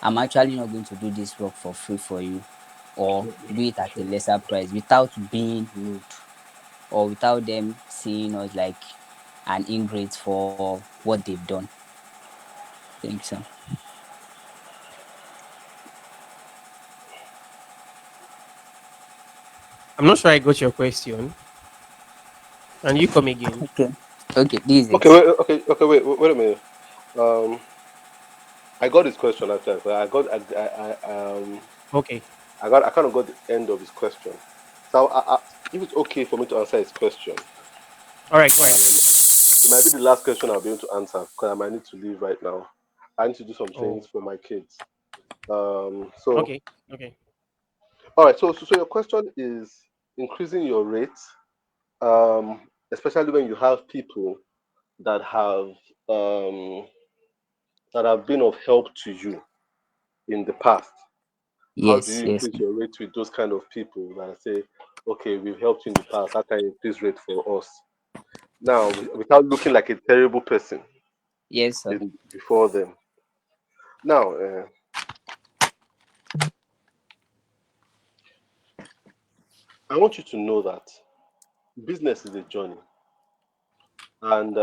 I'm actually not going to do this work for free for you, or do it at a lesser price without being rude, or without them seeing us like an ingrate for what they've done. Thanks, sir. I'm not sure I got your question. Can you come again? Okay. Okay, this is Okay, it. wait, okay, okay, wait a minute. Um, I got his question actually. So Okay. I kind of got the end of his question. So if it's okay for me to answer his question, All right. Go ahead. it might be the last question I'll be able to answer because I might need to leave right now. I need to do some things Oh. for my kids. So Okay. Okay. all right. So your question is increasing your rate, especially when you have people that have um, that have been of help to you in the past. How do Yes, you yes. increase your rate with those kind of people that say, okay, we've helped you in the past, how can you increase rate for us? Now, without looking like a terrible person Yes, sir. before them. Now, I want you to know that business is a journey, and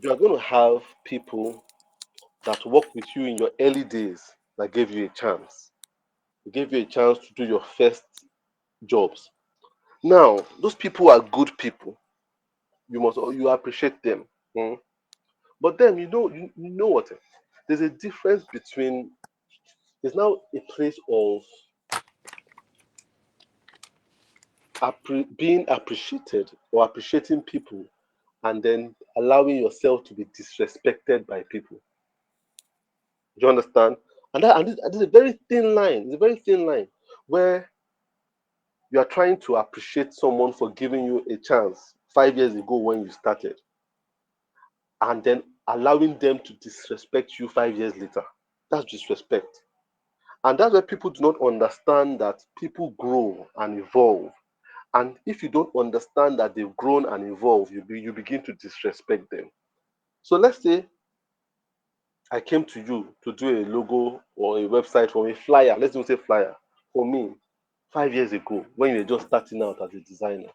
you are going to have people that work with you in your early days that gave you a chance. They gave you a chance to do your first jobs. Now, those people are good people. You appreciate them. Mm. But then you know what? There's a difference between there's now a place of being appreciated or appreciating people and then allowing yourself to be disrespected by people. Do you understand? And this is a very thin line. It's a very thin line where you are trying to appreciate someone for giving you a chance 5 years ago when you started, and then allowing them to disrespect you 5 years later. That's disrespect. And that's why people do not understand that people grow and evolve. And if you don't understand that they've grown and evolved, you begin to disrespect them. So let's say I came to you to do a logo or a website for a flyer. Let's even say flyer for me 5 years ago when you were just starting out as a designer,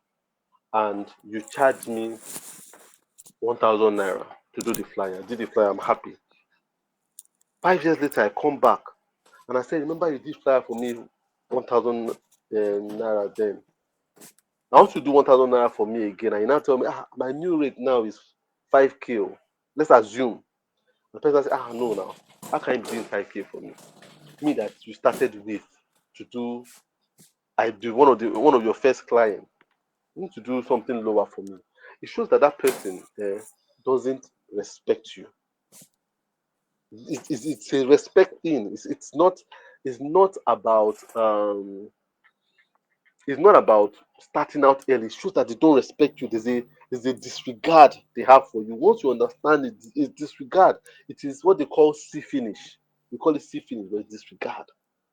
and you charged me 1,000 naira to do the flyer. I did the flyer, I'm happy. 5 years later, I come back and I said, remember you did flyer for me 1,000 naira then. I want you to do 1,000 naira for me again. And you now tell me, my new rate now is 5K. Let's assume. The person says, no, now. How can you be doing 5K for me? Me that you started with to do, I do one of your first clients. You need to do something lower for me. It shows that that person doesn't respect you. It's a respect thing. It's not about it's not about starting out early. It shows that they don't respect you. There's a disregard they have for you. Once you understand it, it's disregard. It is what they call see finish. We call it see finish, but it's disregard.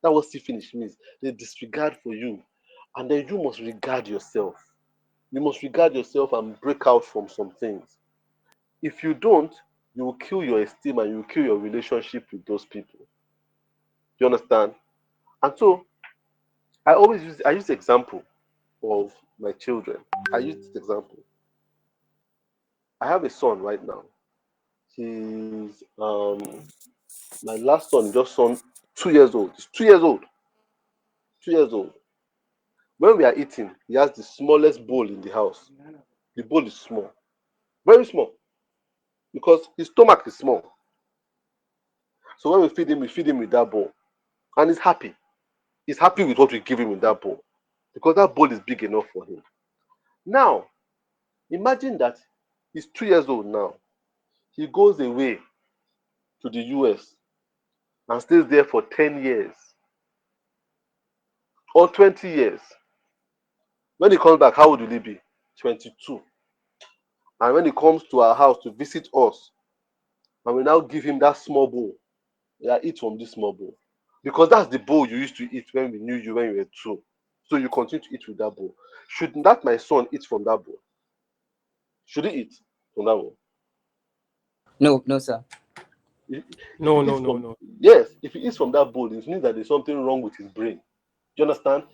That's what see finish means. They disregard for you. And then you must regard yourself. You must regard yourself and break out from some things. If you don't, you will kill your esteem and you will kill your relationship with those people. Do you understand? And so I use the example of my children. I use this example. I have a son right now. He's my last son just turned 2 years old. He's 2 years old. 2 years old. When we are eating, he has the smallest bowl in the house. The bowl is small, very small, because his stomach is small. So when we feed him with that bowl, and he's happy. He's happy with what we give him in that bowl, because that bowl is big enough for him. Now, imagine that he's 2 years old now. He goes away to the US and stays there for 10 years or 20 years. When he comes back, how old will he be? 22. And when he comes to our house to visit us, and we now give him that small bowl, yeah, eat from this small bowl. Because that's the bowl you used to eat when we knew you when you were two. So you continue to eat with that bowl. Should that my son eat from that bowl? Should he eat from that bowl? No, no, sir. If he No, eats no, no, from no. yes, if he eats from that bowl, it means that there's something wrong with his brain. Do you understand?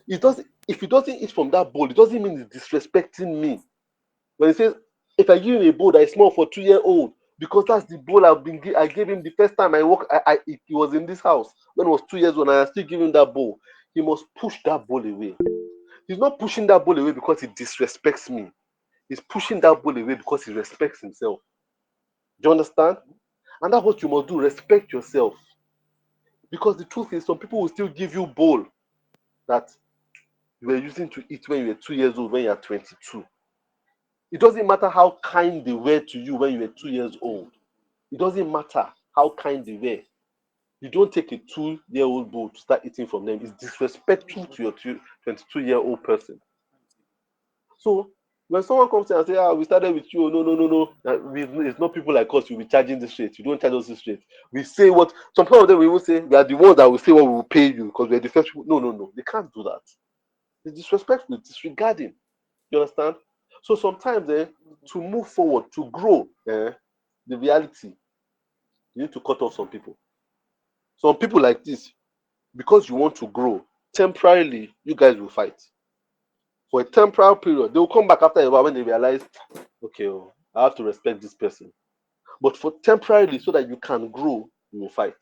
It doesn't. If he doesn't eat from that bowl, it doesn't mean he's disrespecting me. When he says, if I give him a bowl that is small for 2 year old, because that's the bowl I gave him the first time he was in this house when he was 2 years old, and I still give him that bowl. He must push that bowl away. He's not pushing that bowl away because he disrespects me. He's pushing that bowl away because he respects himself. Do you understand? And that's what you must do. Respect yourself. Because the truth is, some people will still give you bowl that you were using to eat when you were 2 years old, when you are 22. It doesn't matter how kind they were to you when you were 2 years old. It doesn't matter how kind they were. You don't take a 2-year-old bowl to start eating from them. It's disrespectful to your 22-year-old person. So when someone comes in and say, we started with you, no, no, no, no, it's not people like us, you'll be charging this rate. You don't charge us this rate. We say what, some of them will even say, we are the ones that will say what we will pay you because we're the first people. No, no, no, they can't do that. It's disrespectful, it's disregarding. You understand? So sometimes to move forward, to grow, the reality, you need to cut off some people. Some people like this, because you want to grow, temporarily, you guys will fight. For a temporal period, they will come back after a while when they realize, okay, I have to respect this person. But for temporarily, so that you can grow, you will fight.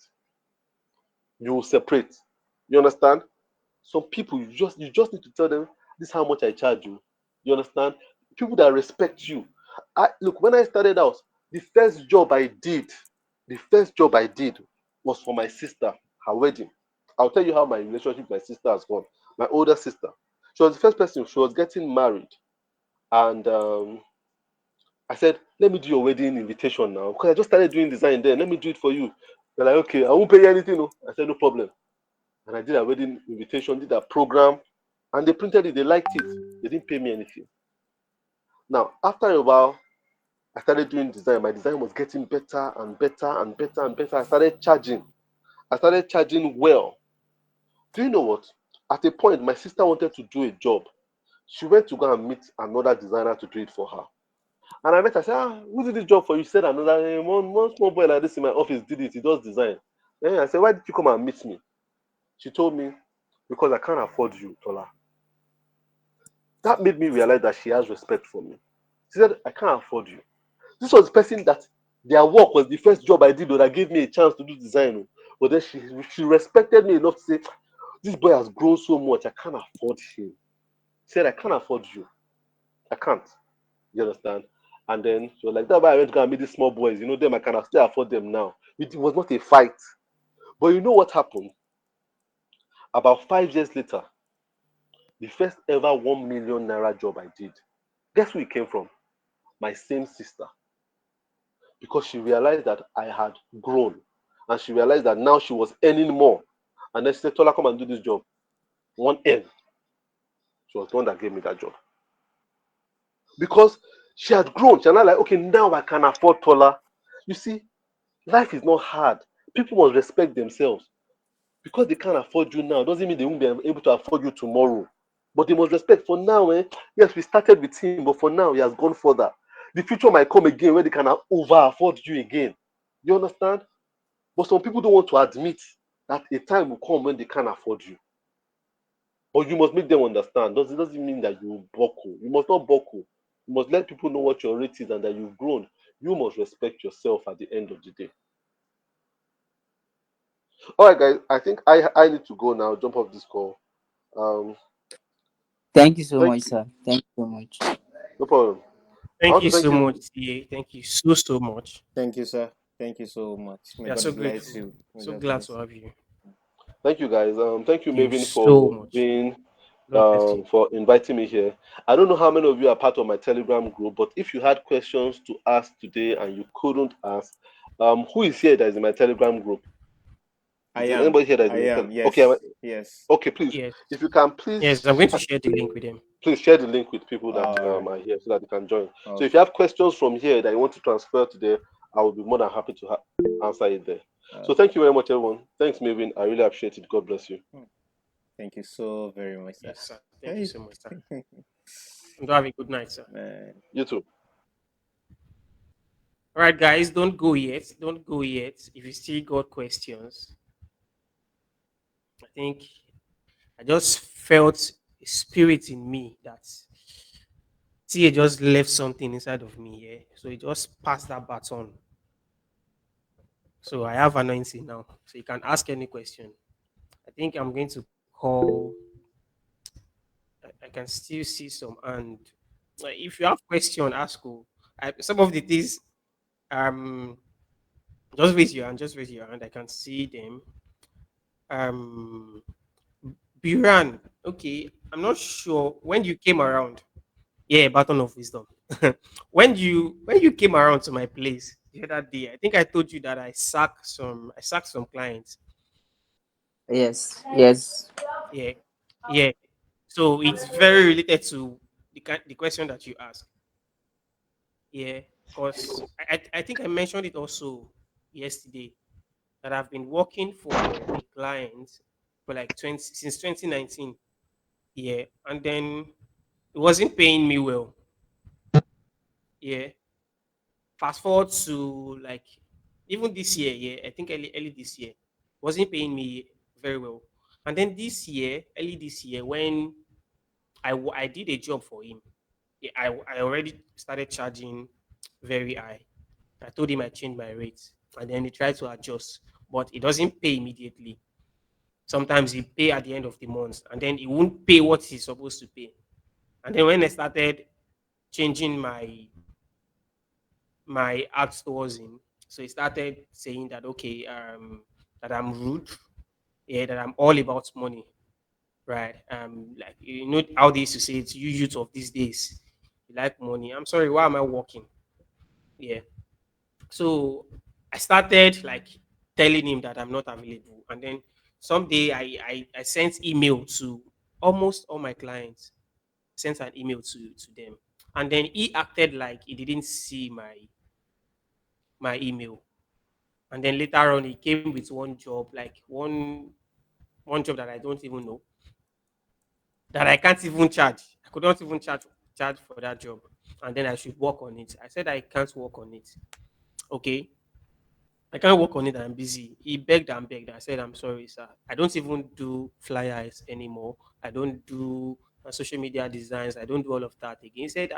You will separate. You understand? Some people, you just need to tell them, this is how much I charge you. You understand? People that respect you. Look, when I started out, the first job I did, was for my sister, her wedding. I'll tell you how my relationship with my sister has gone. My older sister. She was the first person, she was getting married. And I said, let me do your wedding invitation now. Because I just started doing design then. Let me do it for you. They're like, okay, I won't pay you anything. No. I said, no problem. And I did a wedding invitation, did a program, and they printed it. They liked it. They didn't pay me anything. Now, after a while, I started doing design. My design was getting better and better and better and better. I started charging. Well. Do you know what? At a point, my sister wanted to do a job. She went to go and meet another designer to do it for her. And I met her, I said, who did this job for you? She said, another one small boy like this in my office did it. He does design. Then I said, why did you come and meet me? She told me, because I can't afford you, Tola. That made me realize that she has respect for me. She said, I can't afford you. This was the person that their work was the first job I did that gave me a chance to do design. But then she respected me enough to say, this boy has grown so much, I can't afford him. She said, I can't afford you. I can't. You understand? And then she was like, that's why I went to go and meet these small boys. You know them, I can still afford them now. It was not a fight. But you know what happened? About 5 years later, the first ever 1 million naira job I did. Guess who it came from? My same sister. Because she realized that I had grown. And she realized that now she was earning more. And then she said, Tola, come and do this job. 1M. She was the one that gave me that job. Because she had grown. She was not like, okay, now I can afford Tola. You see, life is not hard. People must respect themselves. Because they can't afford you now doesn't mean they won't be able to afford you tomorrow. But they must respect. For now, yes, we started with him, but for now, he has gone further. The future might come again where they can over afford you again. You understand? But some people don't want to admit that a time will come when they can't afford you. But you must make them understand. It doesn't mean that you buckle. You must not buckle. You must let people know what your rate is and that you've grown. You must respect yourself at the end of the day. All right, guys. I think I need to go now. Jump off this call. Um, Thank you so Thank much, you. sir. Thank you so much. No problem. I Thank want to you thank so much, you. TA. Thank you so much. Thank you, sir. Thank you so much. May We are God so bless grateful. you. May So God glad bless to you. have you. Thank you, guys. Thank you, Thank you Maven, so for much. being God bless you. for inviting me here. I don't know how many of you are part of my Telegram group, but if you had questions to ask today and you couldn't ask, who is here that is in my Telegram group? I Is there am. anybody here that is I in my am. Telegram? Okay, Yes. Yes. okay, please. Yes. If you can, please Yes, I'm going to share the link with them. please share the link with people that All right. are here so that they can join. So if you Okay. have questions from here that you want to transfer to there, I will be more than happy to answer it there. So Okay. thank you very much, everyone. Thanks, Maven. I really appreciate it. God bless you. Thank you so very much, sir. Yes, sir. Thank you Hey. so much, sir. And have a good night, sir. Man. You too. All right, guys, don't go yet. Don't go yet. If you still got questions, I think I just felt a spirit in me that TA just left something inside of me. Yeah. So it just passed that baton. So I have anointing now. So you can ask any question. I think I'm going to call. I can still see some. And if you have question, ask. Some of the things um Just raise your hand. Just raise your hand. I can see them. Um, Biran. Okay, I'm not sure when you came around. Yeah, Baton of Wisdom. When you came around to my place the other day, I think I told you that I sacked some clients. Yes, yes. Yeah, yeah. So it's very related to the question that you asked. Yeah, because I think I mentioned it also yesterday that I've been working for a client for like 20 since 2019. Yeah, and then it wasn't paying me well. Yeah, fast forward to like even this year. Yeah, I think early this year wasn't paying me very well. And then this year, early this year, when I did a job for him, yeah, I already started charging very high. I told him I changed my rates, and then he tried to adjust, but it doesn't pay immediately. Sometimes he pay at the end of the month, and then he won't pay what he's supposed to pay. And then when I started changing my acts towards him, so he started saying that okay, that I'm rude, yeah, that I'm all about money, right? Like you know how they used to say it's you youth of these days, you like money. I'm sorry, why am I working? Yeah. So I started like telling him that I'm not available. And then someday I sent email to almost all my clients, sent an email to them. And then he acted like he didn't see my email. And then later on he came with one job, like one job that I don't even know, that I can't even charge. I could not even charge for that job. And then I should work on it. I said I can't work on it. Okay. I can't work on it. I'm busy. He begged and begged. I said, I'm sorry, sir. I don't even do flyers anymore. I don't do social media designs. I don't do all of that again. He said,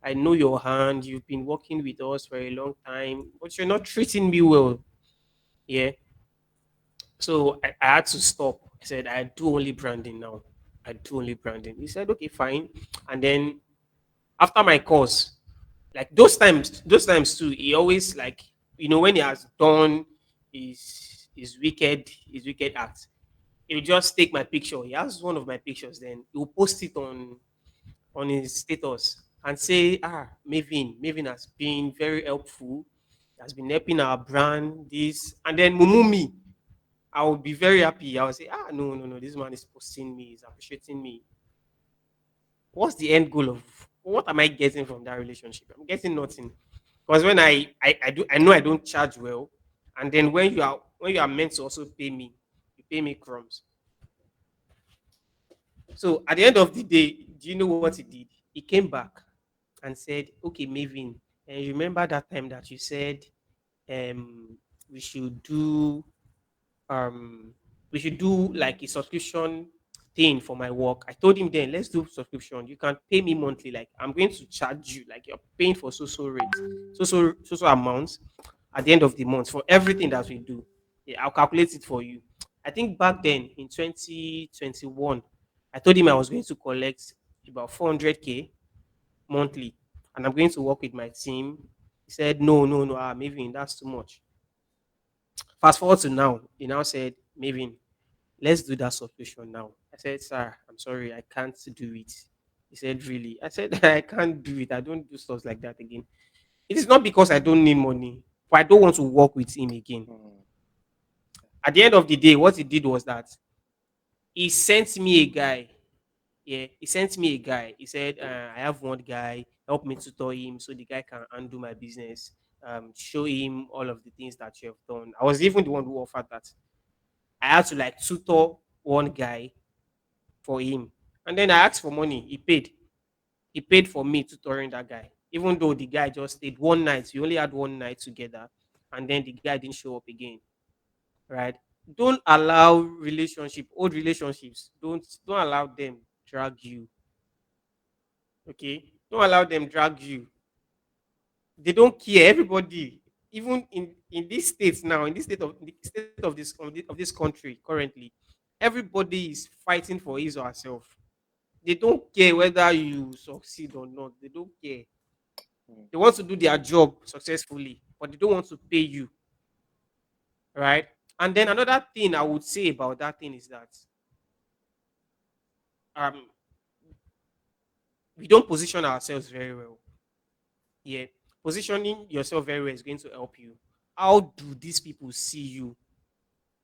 I know your hand. You've been working with us for a long time, but you're not treating me well. Yeah. So I had to stop. I said, I do only branding now. I do only branding. He said, okay, fine. And then after my course, like those times too, he always like when he has done his wicked act, he'll just take my picture. He has one of my pictures, then he'll post it on his status and say, Maven has been very helpful, has been helping our brand, this and then Mumumi. I would be very happy. I would say, no, no, no, this man is posting me, he's appreciating me. What's the end goal of what am I getting from that relationship? I'm getting nothing. Because when I know I don't charge well, and then when you are meant to also pay me, you pay me crumbs. So at the end of the day, do you know what he did? He came back and said, "Okay, Maven, and you remember that time that you said we should do um we should do like a subscription thing for my work." I told him then, let's do subscription. You can pay me monthly. Like I'm going to charge you, like you're paying for so rate, so amounts at the end of the month for everything that we do. Yeah, I'll calculate it for you. I think back then in 2021, I told him I was going to collect about 400K monthly, and I'm going to work with my team. He said, no, no, no, maybe that's too much. Fast forward to now, he now said, Maven, let's do that subscription now. I said, sir, I'm sorry, I can't do it. He said, really? I said, I can't do it. I don't do stuff like that again. It is not because I don't need money, but I don't want to work with him again. Mm. At the end of the day, what he did was that he sent me a guy. Yeah, he sent me a guy. He said, I have one guy, help me tutor him so the guy can undo my business, show him all of the things that you have done. I was even the one who offered that. I had to like tutor one guy for him. And then I asked for money. He paid. He paid for me tutoring that guy. Even though the guy just stayed one night. We only had one night together. And then the guy didn't show up again. Right? Don't allow old relationships. Don't allow them drag you. Okay? Don't allow them drag you. They don't care. Everybody, even in this state now, in the state of this country currently, everybody is fighting for his or herself. They don't care whether you succeed or not. They don't care. Mm. They want to do their job successfully, but they don't want to pay you. right? And then another thing I would say about that thing is that um we don't position ourselves very well. Yeah, positioning yourself very well is going to help you. How do these people see you?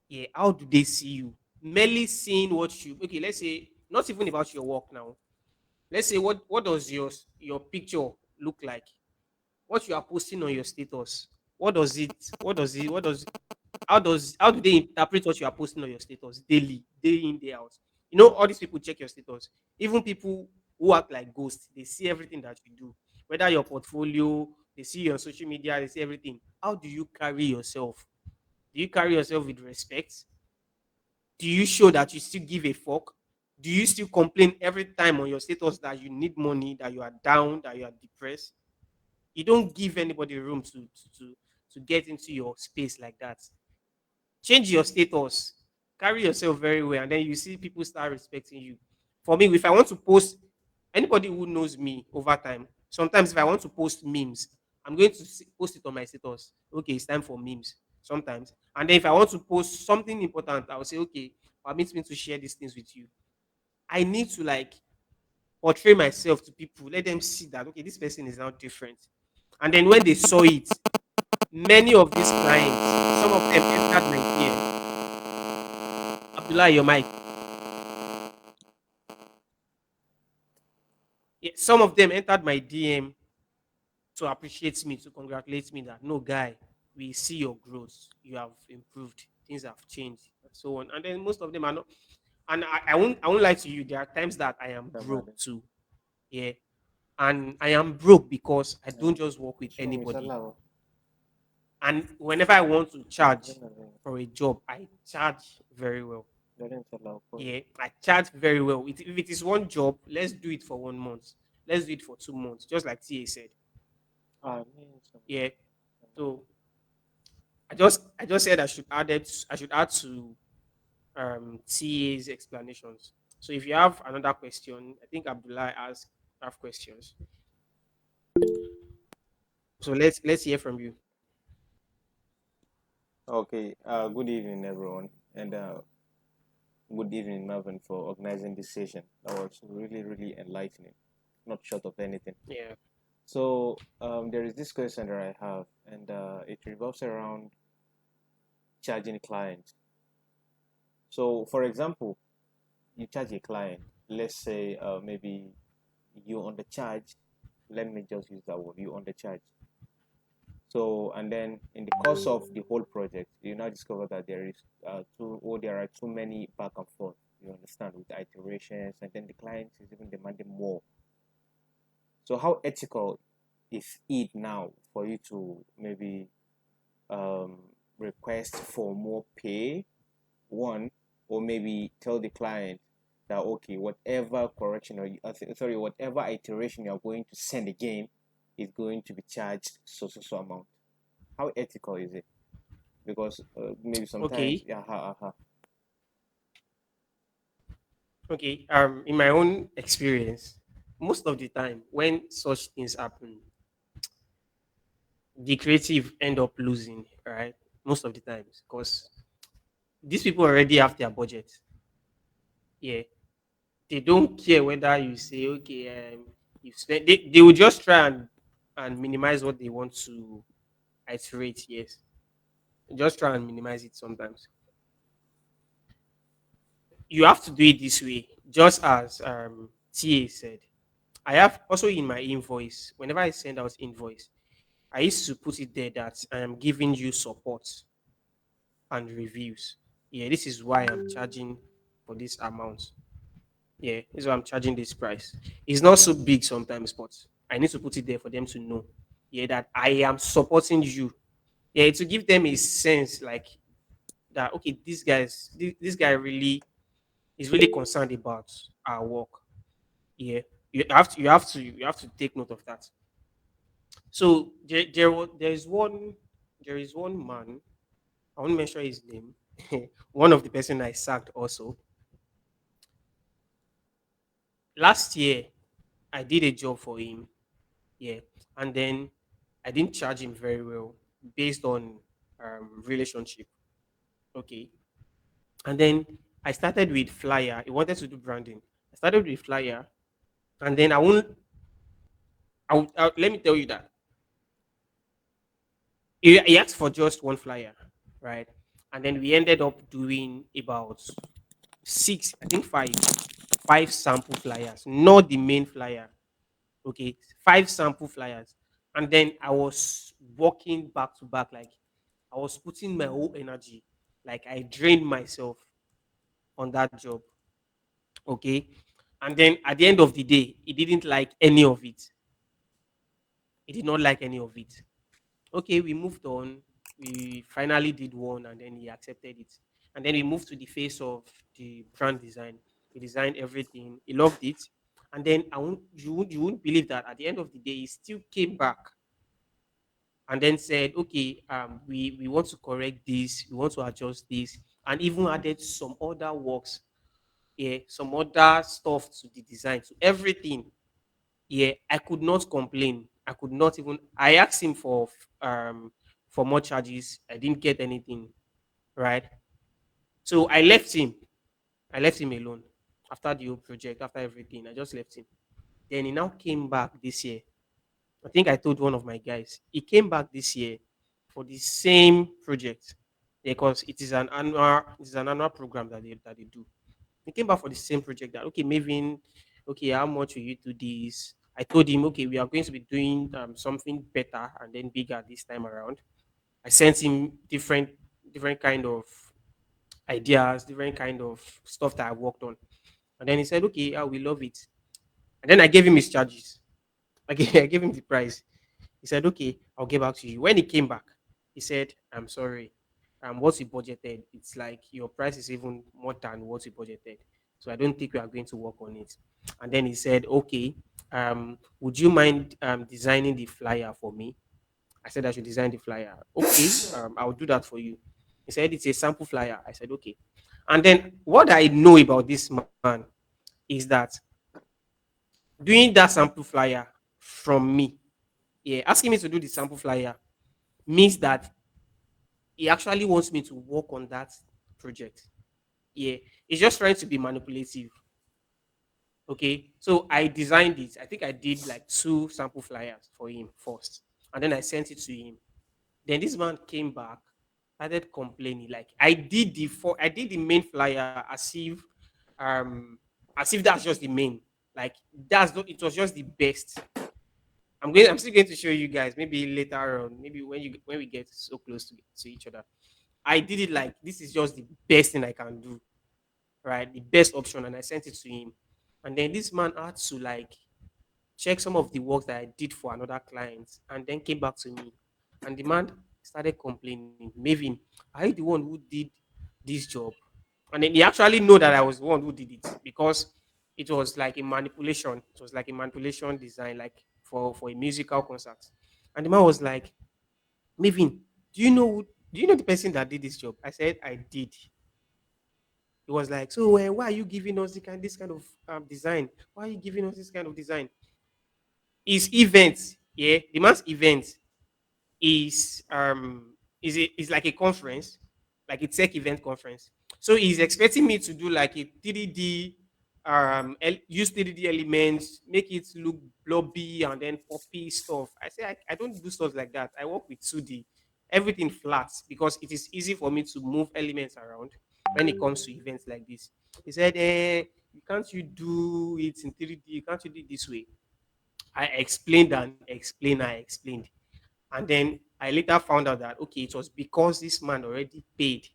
Yeah, how do they see you? Merely seeing what you, okay, let's say not even about your work now. Let's say what does your picture look like? What you are posting on your status? What does it? What does it? What does? How do they interpret what you are posting on your status daily, day in, day out? You know, all these people check your status. Even people who act like ghosts, they see everything that you do. Whether your portfolio, they see your social media, they see everything. How do you carry yourself? Do you carry yourself with respect? Do you show that you still give a fuck? Do you still complain every time on your status that you need money, that you are down, that you are depressed? You don't give anybody room to get into your space like that. Change your status, carry yourself very well, and then you see people start respecting you. For me, if I want to post, anybody who knows me over time, sometimes if I want to post memes, I'm going to post it on my status. Okay, it's time for memes. Sometimes, and then if I want to post something important, I will say, okay, permit me to share these things with you. I need to like portray myself to people, let them see that okay, this person is now different. And then when they saw it, many of these clients, some of them entered my DM. Abdullah, your mic. Yeah, some of them entered my DM to appreciate me, to congratulate me that no guy, we see your growth, you have improved, things have changed, and so on. And then most of them are not. And I won't lie to you. There are times that I am broke Somebody. too. Yeah, and I am broke because I don't just work with Show me anybody. Salawa. And whenever I want to charge Then for a job, I charge very well. Salawa. Yeah, I charge very well. If it is one job, let's do it for 1 month. Let's do it for 2 months, just like TA said. Ah, me Yeah. somebody. So I just said I should add to TA's explanations. So if you have another question, I think Abdullah asked have questions. So let's hear from you. Okay. Good evening, everyone, and good evening, Maven, for organizing this session. That was really, really enlightening. Not short of anything. Yeah. So, there is this question that I have, and it revolves around charging clients. So, for example, you charge a client. Let's say maybe you undercharge. Let me just use that word. You undercharge. So, and then in the course of the whole project, you now discover that there are too many back and forth. You understand with iterations, and then the client is even demanding more. So, how ethical is it now for you to maybe um, request for more pay, one, or maybe tell the client that okay, whatever correction sorry, whatever iteration you are going to send again is going to be charged so amount. How ethical is it? Because maybe sometimes, Okay. yeah, Okay. In my own experience, most of the time when such things happen, the creative end up losing, right? Most of the times, because these people already have their budget. Yeah, they don't care whether you say okay, you spend. They will just try and minimize what they want to iterate. Yes, just try and minimize it sometimes. You have to do it this way, just as TA said. I have also in my invoice. Whenever I send out invoice, I used to put it there that I am giving you support and reviews. Yeah, this is why I'm charging for this amount. Yeah, this is why I'm charging this price. It's not so big sometimes, but I need to put it there for them to know. Yeah, that I am supporting you. Yeah, to give them a sense like that. Okay, this guy really is really concerned about our work. Yeah, you have to take note of that. So there is one man. I won't mention his name. One of the person I sacked also last year. I did a job for him. Yeah, and then I didn't charge him very well based on relationship. Okay. And then I started with flyer. He wanted to do branding. I started with flyer, and then I won't. Let me tell you that he asked for just one flyer, right? And then we ended up doing about six, I think five sample flyers, not the main flyer. Okay, five sample flyers, and then I was working back to back, like I was putting my whole energy, like I drained myself on that job. Okay, and then at the end of the day, he didn't like any of it. He did not like any of it. Okay, we moved on. We finally did one, and then he accepted it. And then we moved to the phase of the brand design. He designed everything. He loved it. And then you won't believe that at the end of the day, he still came back and then said, okay, we want to correct this, we want to adjust this, and even added some other works, yeah, some other stuff to the design, to everything. Yeah, I could not complain. I could not even. I asked him for more charges. I didn't get anything. Right. So I left him. I left him alone after the whole project, after everything. I just left him. Then he now came back this year. I think I told one of my guys. He came back this year for the same project because it is an annual program that they do. He came back for the same project that okay, Maven, okay, how much will you do this? I told him, okay, we are going to be doing something better and then bigger this time around. I sent him different kind of ideas, different kind of stuff that I worked on. And then he said, okay, I will love it. And then I gave him his charges. I gave him the price. He said, okay, I'll get back to you. When he came back, he said, I'm sorry. What we budgeted, it's like your price is even more than what we budgeted. So I don't think we are going to work on it. And then he said, okay, would you mind designing the flyer for me? I said I should design the flyer. Okay, I'll do that for you. He said it's a sample flyer. I said, okay. And then what I know about this man is that doing that sample flyer from me, yeah, asking me to do the sample flyer means that he actually wants me to work on that project. Yeah, he's just trying to be manipulative. Okay, so I designed it. I think I did like two sample flyers for him first, and then I sent it to him. Then this man came back, started complaining. Like I did the main flyer um, as if that's just the main. Like it was just the best. I'm still going to show you guys maybe later on, maybe when we get so close to each other. I did it like this is just the best thing I can do, right? The best option, and I sent it to him. And then this man had to like check some of the work that I did for another client, and then came back to me. And the man started complaining, Maven, are you the one who did this job? And then he actually know that I was the one who did it because it was like a manipulation. It was like a manipulation design, like for a musical concert. And the man was like, Maven, do you know the person that did this job? I said I did. He was like, so why are you giving us this kind of design? Why are you giving us this kind of design? His event, yeah, the man's event is is like a conference, like a tech event conference. So he's expecting me to do like a 3D use 3D elements, make it look blobby and then poppy stuff. I say I don't do stuff like that. I work with 2D, everything flat because it is easy for me to move elements around when it comes to events like this. He said, can't you do it in 3D? Can't you do it this way? I explained and explained, I explained. And then I later found out that okay, it was because this man already paid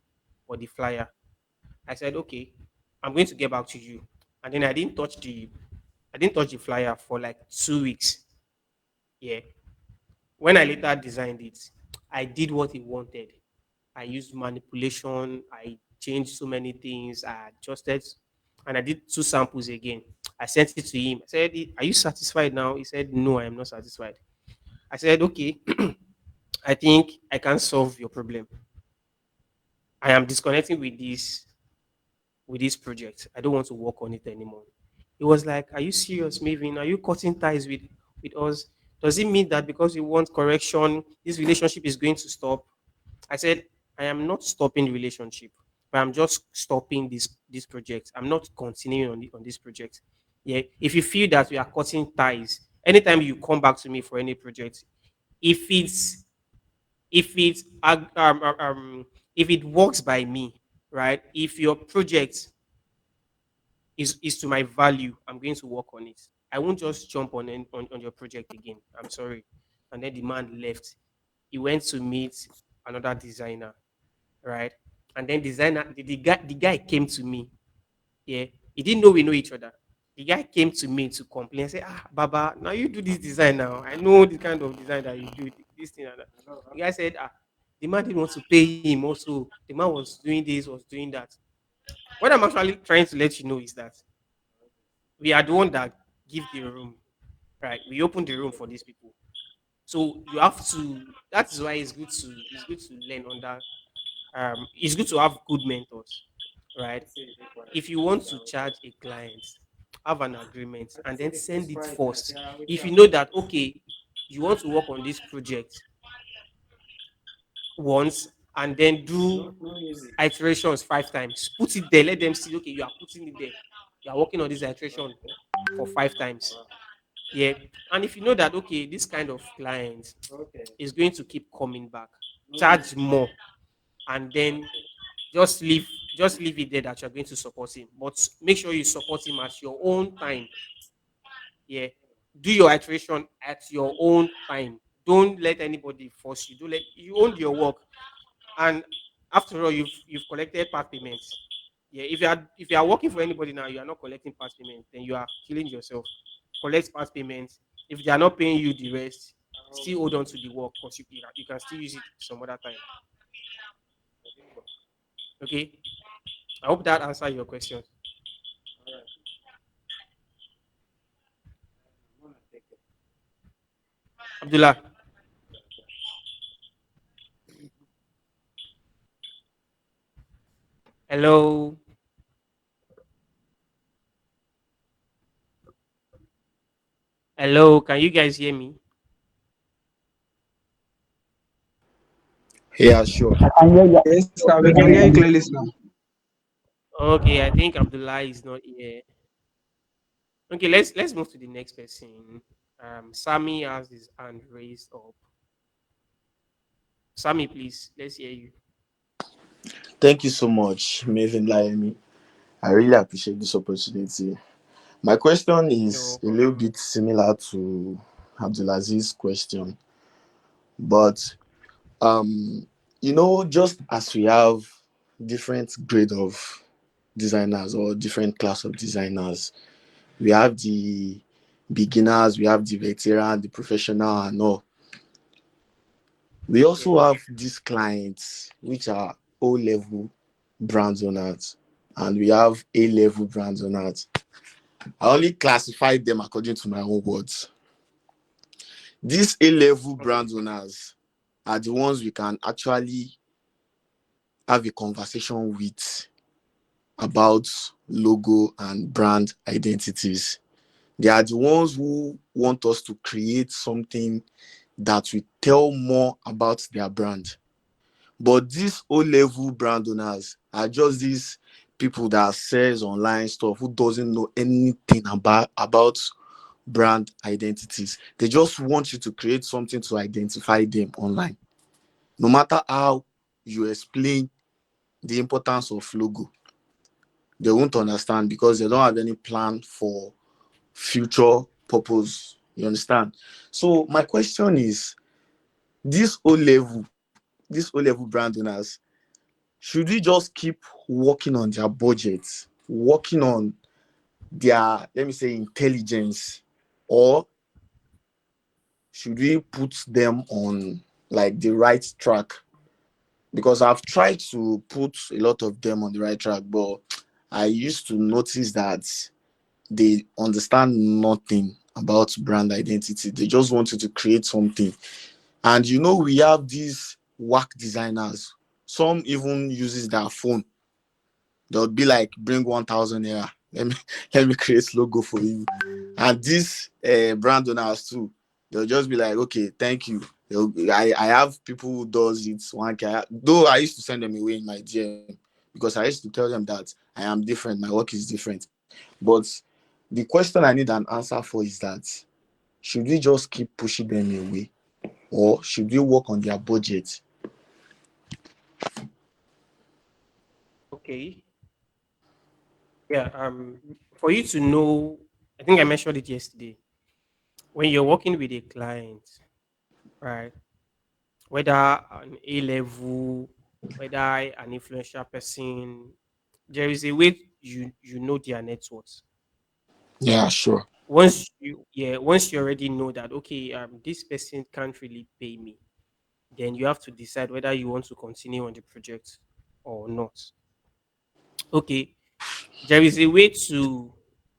for the flyer. I said, okay, I'm going to get back to you. And then I didn't touch the flyer for like 2 weeks. Yeah. When I later designed it, I did what he wanted. I used manipulation, I changed so many things, I adjusted, and I did two samples again. I sent it to him. I said, are you satisfied now? He said, no, I am not satisfied. I said, okay, I think I can solve your problem. I am disconnecting with this project. I don't want to work on it anymore. He was like, are you serious, Maven? Are you cutting ties with us? Does it mean that because you want correction, this relationship is going to stop? I said, I am not stopping the relationship, but I'm just stopping this project. I'm not continuing on this project. Yeah. If you feel that we are cutting ties, anytime you come back to me for any project, if it's if it's if it works by me, right? If your project is to my value, I'm going to work on it. I won't just jump on your project again. I'm sorry. And then the man left. He went to meet another designer, right? And then the guy came to me. Yeah. He didn't know we know each other. The guy came to me to complain. Say, Baba, now you do this design now. I know the kind of design that you do, this thing and that. The guy said, the man didn't want to pay him also. The man was doing this, was doing that. What I'm actually trying to let you know is that we are the one that give the room, right? We open the room for these people. So you have to. That is why it's good to learn under. It's good to have good mentors, right? If you want to charge a client, have an agreement and then send it first. If you know that okay, you want to work on this project once and then do iterations 5 times, put it there. Let them see. Okay, you are putting it there. You are working on this iteration for 5 times. Yeah. And if you know that okay, this kind of client is going to keep coming back, charge more and then just leave it there that you're going to support him. But make sure you support him at your own time. Yeah. Do your iteration at your own time. Don't let anybody force you. Don't let you own your work. And after all, you've collected part payments. Yeah, if you are working for anybody now, you are not collecting part payments, then you are killing yourself. Collect part payments. If they are not paying you the rest, still hold on to the work because you can still use it some other time. Okay. I hope that answer your question. Abdullah. Hello. Hello. Can you guys hear me? Yeah, sure. Yes, sir, we can hear you clearly, sir. Okay, I think Abdullah is not here. Okay, let's move to the next person. Sammy has his hand raised up. Sammy, please, let's hear you. Thank you so much, Maven Layemi. I really appreciate this opportunity. My question You're is a welcome. little bit similar to Abdulaziz's question, but just as we have different grade of designers or different class of designers, we have the beginners, we have the veteran, the professional, and all. We also Yes. have these clients which are O level brand owners, and we have A level brand owners. I only classify them according to my own words. These A level Okay. brand owners are the ones we can actually have a conversation with about logo and brand identities. They are the ones who want us to create something that will tell more about their brand. But these O-level brand owners are just these people that sells online stuff who doesn't know anything about brand identities. They just want you to create something to identify them online. No matter how you explain the importance of logo, they won't understand because they don't have any plan for future purpose. You understand? So my question is, this O level brand owners, should we just keep working on their budgets, working on their, let me say, intelligence, or should we put them on like the right track? Because I've tried to put a lot of them on the right track, but I used to notice that they understand nothing about brand identity. They just want you to create something. And we have these whack designers. Some even uses their phone. They'll be like, bring 1,000 naira. Let me let me create logo for you. And these brand owners too, they'll just be like, okay, thank you. I have people who does it 1K. Though I used to send them away in my DM because I used to tell them that I am different, my work is different. But the question I need an answer for is that should we just keep pushing them away or should we work on their budget? Okay. Yeah. For you to know, I think I mentioned it yesterday. When you're working with a client, right? Whether an A level, whether an influential person, there is a way you know their net worth. Yeah, sure. Once you already know that, okay, this person can't really pay me, then you have to decide whether you want to continue on the project or not. Okay, there is a way to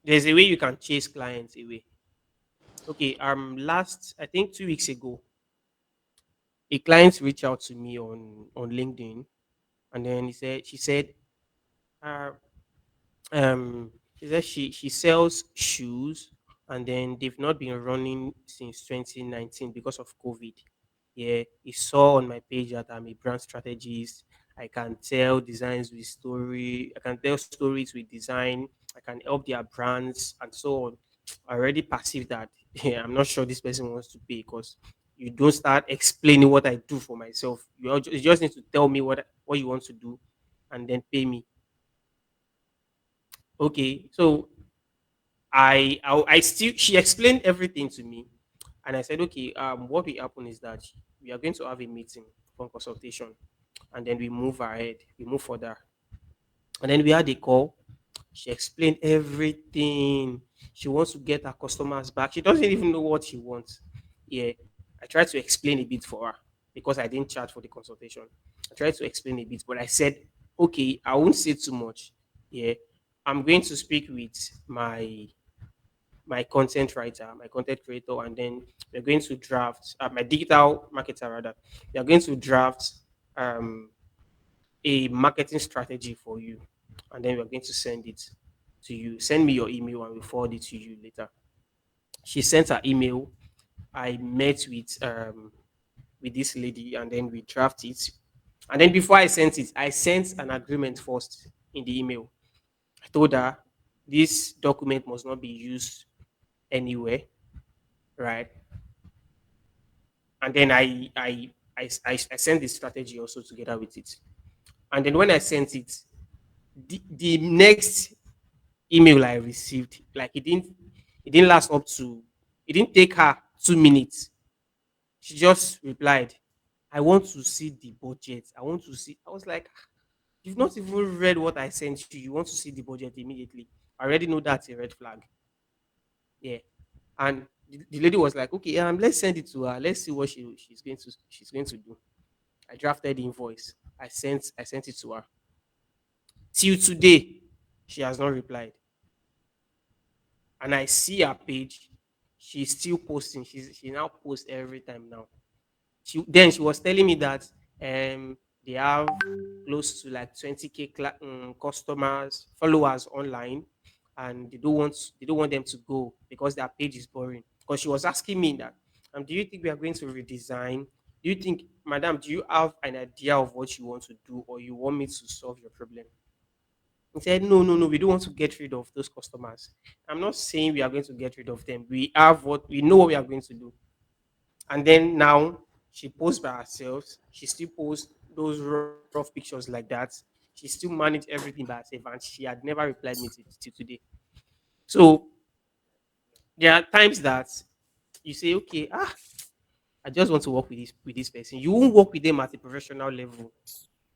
there's a way you can chase clients away. Okay, last I think 2 weeks ago, a client reached out to me on LinkedIn, and then she said, uh, she said she sells shoes, and then they've not been running since 2019 because of COVID. Yeah, he saw on my page that I'm a brand strategist. I can tell designs with story. I can tell stories with design. I can help their brands and so on. I already perceive that. Yeah, I'm not sure this person wants to pay because you don't start explaining what I do for myself. You just need to tell me what you want to do, and then pay me. Okay, so I still she explained everything to me, and I said, okay, what will happen is that we are going to have a meeting for consultation, and then we move ahead, we move further, and then we had a call. She explained everything. She wants to get her customers back. She doesn't even know what she wants. Yeah, I tried to explain a bit for her because I didn't charge for the consultation. I tried to explain a bit, but I said, okay, I won't say too much. Yeah, I'm going to speak with my content writer, my content creator, and then we're going to draft my digital marketer rather. We are going to draft um, a marketing strategy for you, and then we're going to send it to you. Send me your email, and we'll forward it to you later. She sent her email. I met with this lady, and then we draft it. And then before I sent it, I sent an agreement first in the email. I told her this document must not be used anywhere, right? And then I sent the strategy also together with it. And then when I sent it, the next email I received, like it didn't last up to it didn't take her 2 minutes. She just replied, I want to see the budget. I want to see. I was like, you've not even read what I sent you. You want to see the budget immediately. I already know that's a red flag. Yeah. And the lady was like, okay, let's send it to her. Let's see what she's going to do. I drafted the invoice. I sent it to her. Till today, she has not replied. And I see her page. She's still posting. She now posts every time now. She was telling me that they have close to like 20K customers, followers online, and they don't want them to go because their page is boring. Because she was asking me that, do you think we are going to redesign? Do you think, madam, do you have an idea of what you want to do, or you want me to solve your problem? He said, no, no, no, we don't want to get rid of those customers. I'm not saying we are going to get rid of them. We know what we are going to do. And then now she posts by herself. She still posts those rough pictures like that. She still managed everything by herself, and she had never replied me till today. So there are times that you say, okay, I just want to work with this person. You won't work with them at a professional level.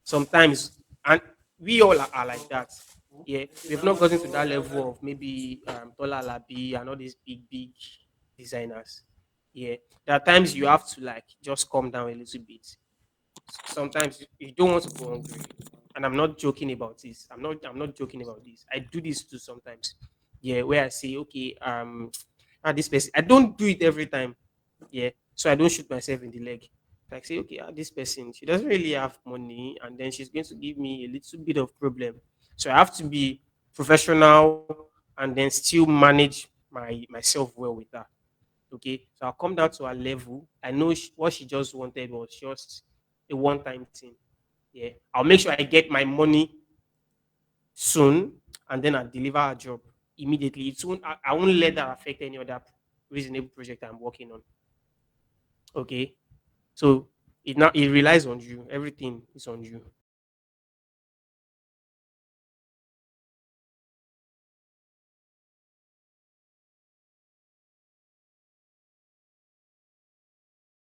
Sometimes, and we all are like that. Yeah, we've not gotten to that level of maybe Tola Alabi and all these big designers. Yeah, there are times you have to like just calm down a little bit. Sometimes you don't want to go hungry, and I'm not joking about this. I'm not joking about this. I do this too sometimes. Yeah, where I say, okay, this person. I don't do it every time. Yeah, so I don't shoot myself in the leg. Like say, okay, this person, she doesn't really have money, and then she's going to give me a little bit of problem. So I have to be professional and then still manage myself well with that. Okay, so I'll come down to her level. I know what she just wanted was just a one-time thing. Yeah, I'll make sure I get my money soon, and then I'll deliver a job immediately. I won't let that affect any other reasonable project I'm working on. Okay, so it relies on you. Everything is on you.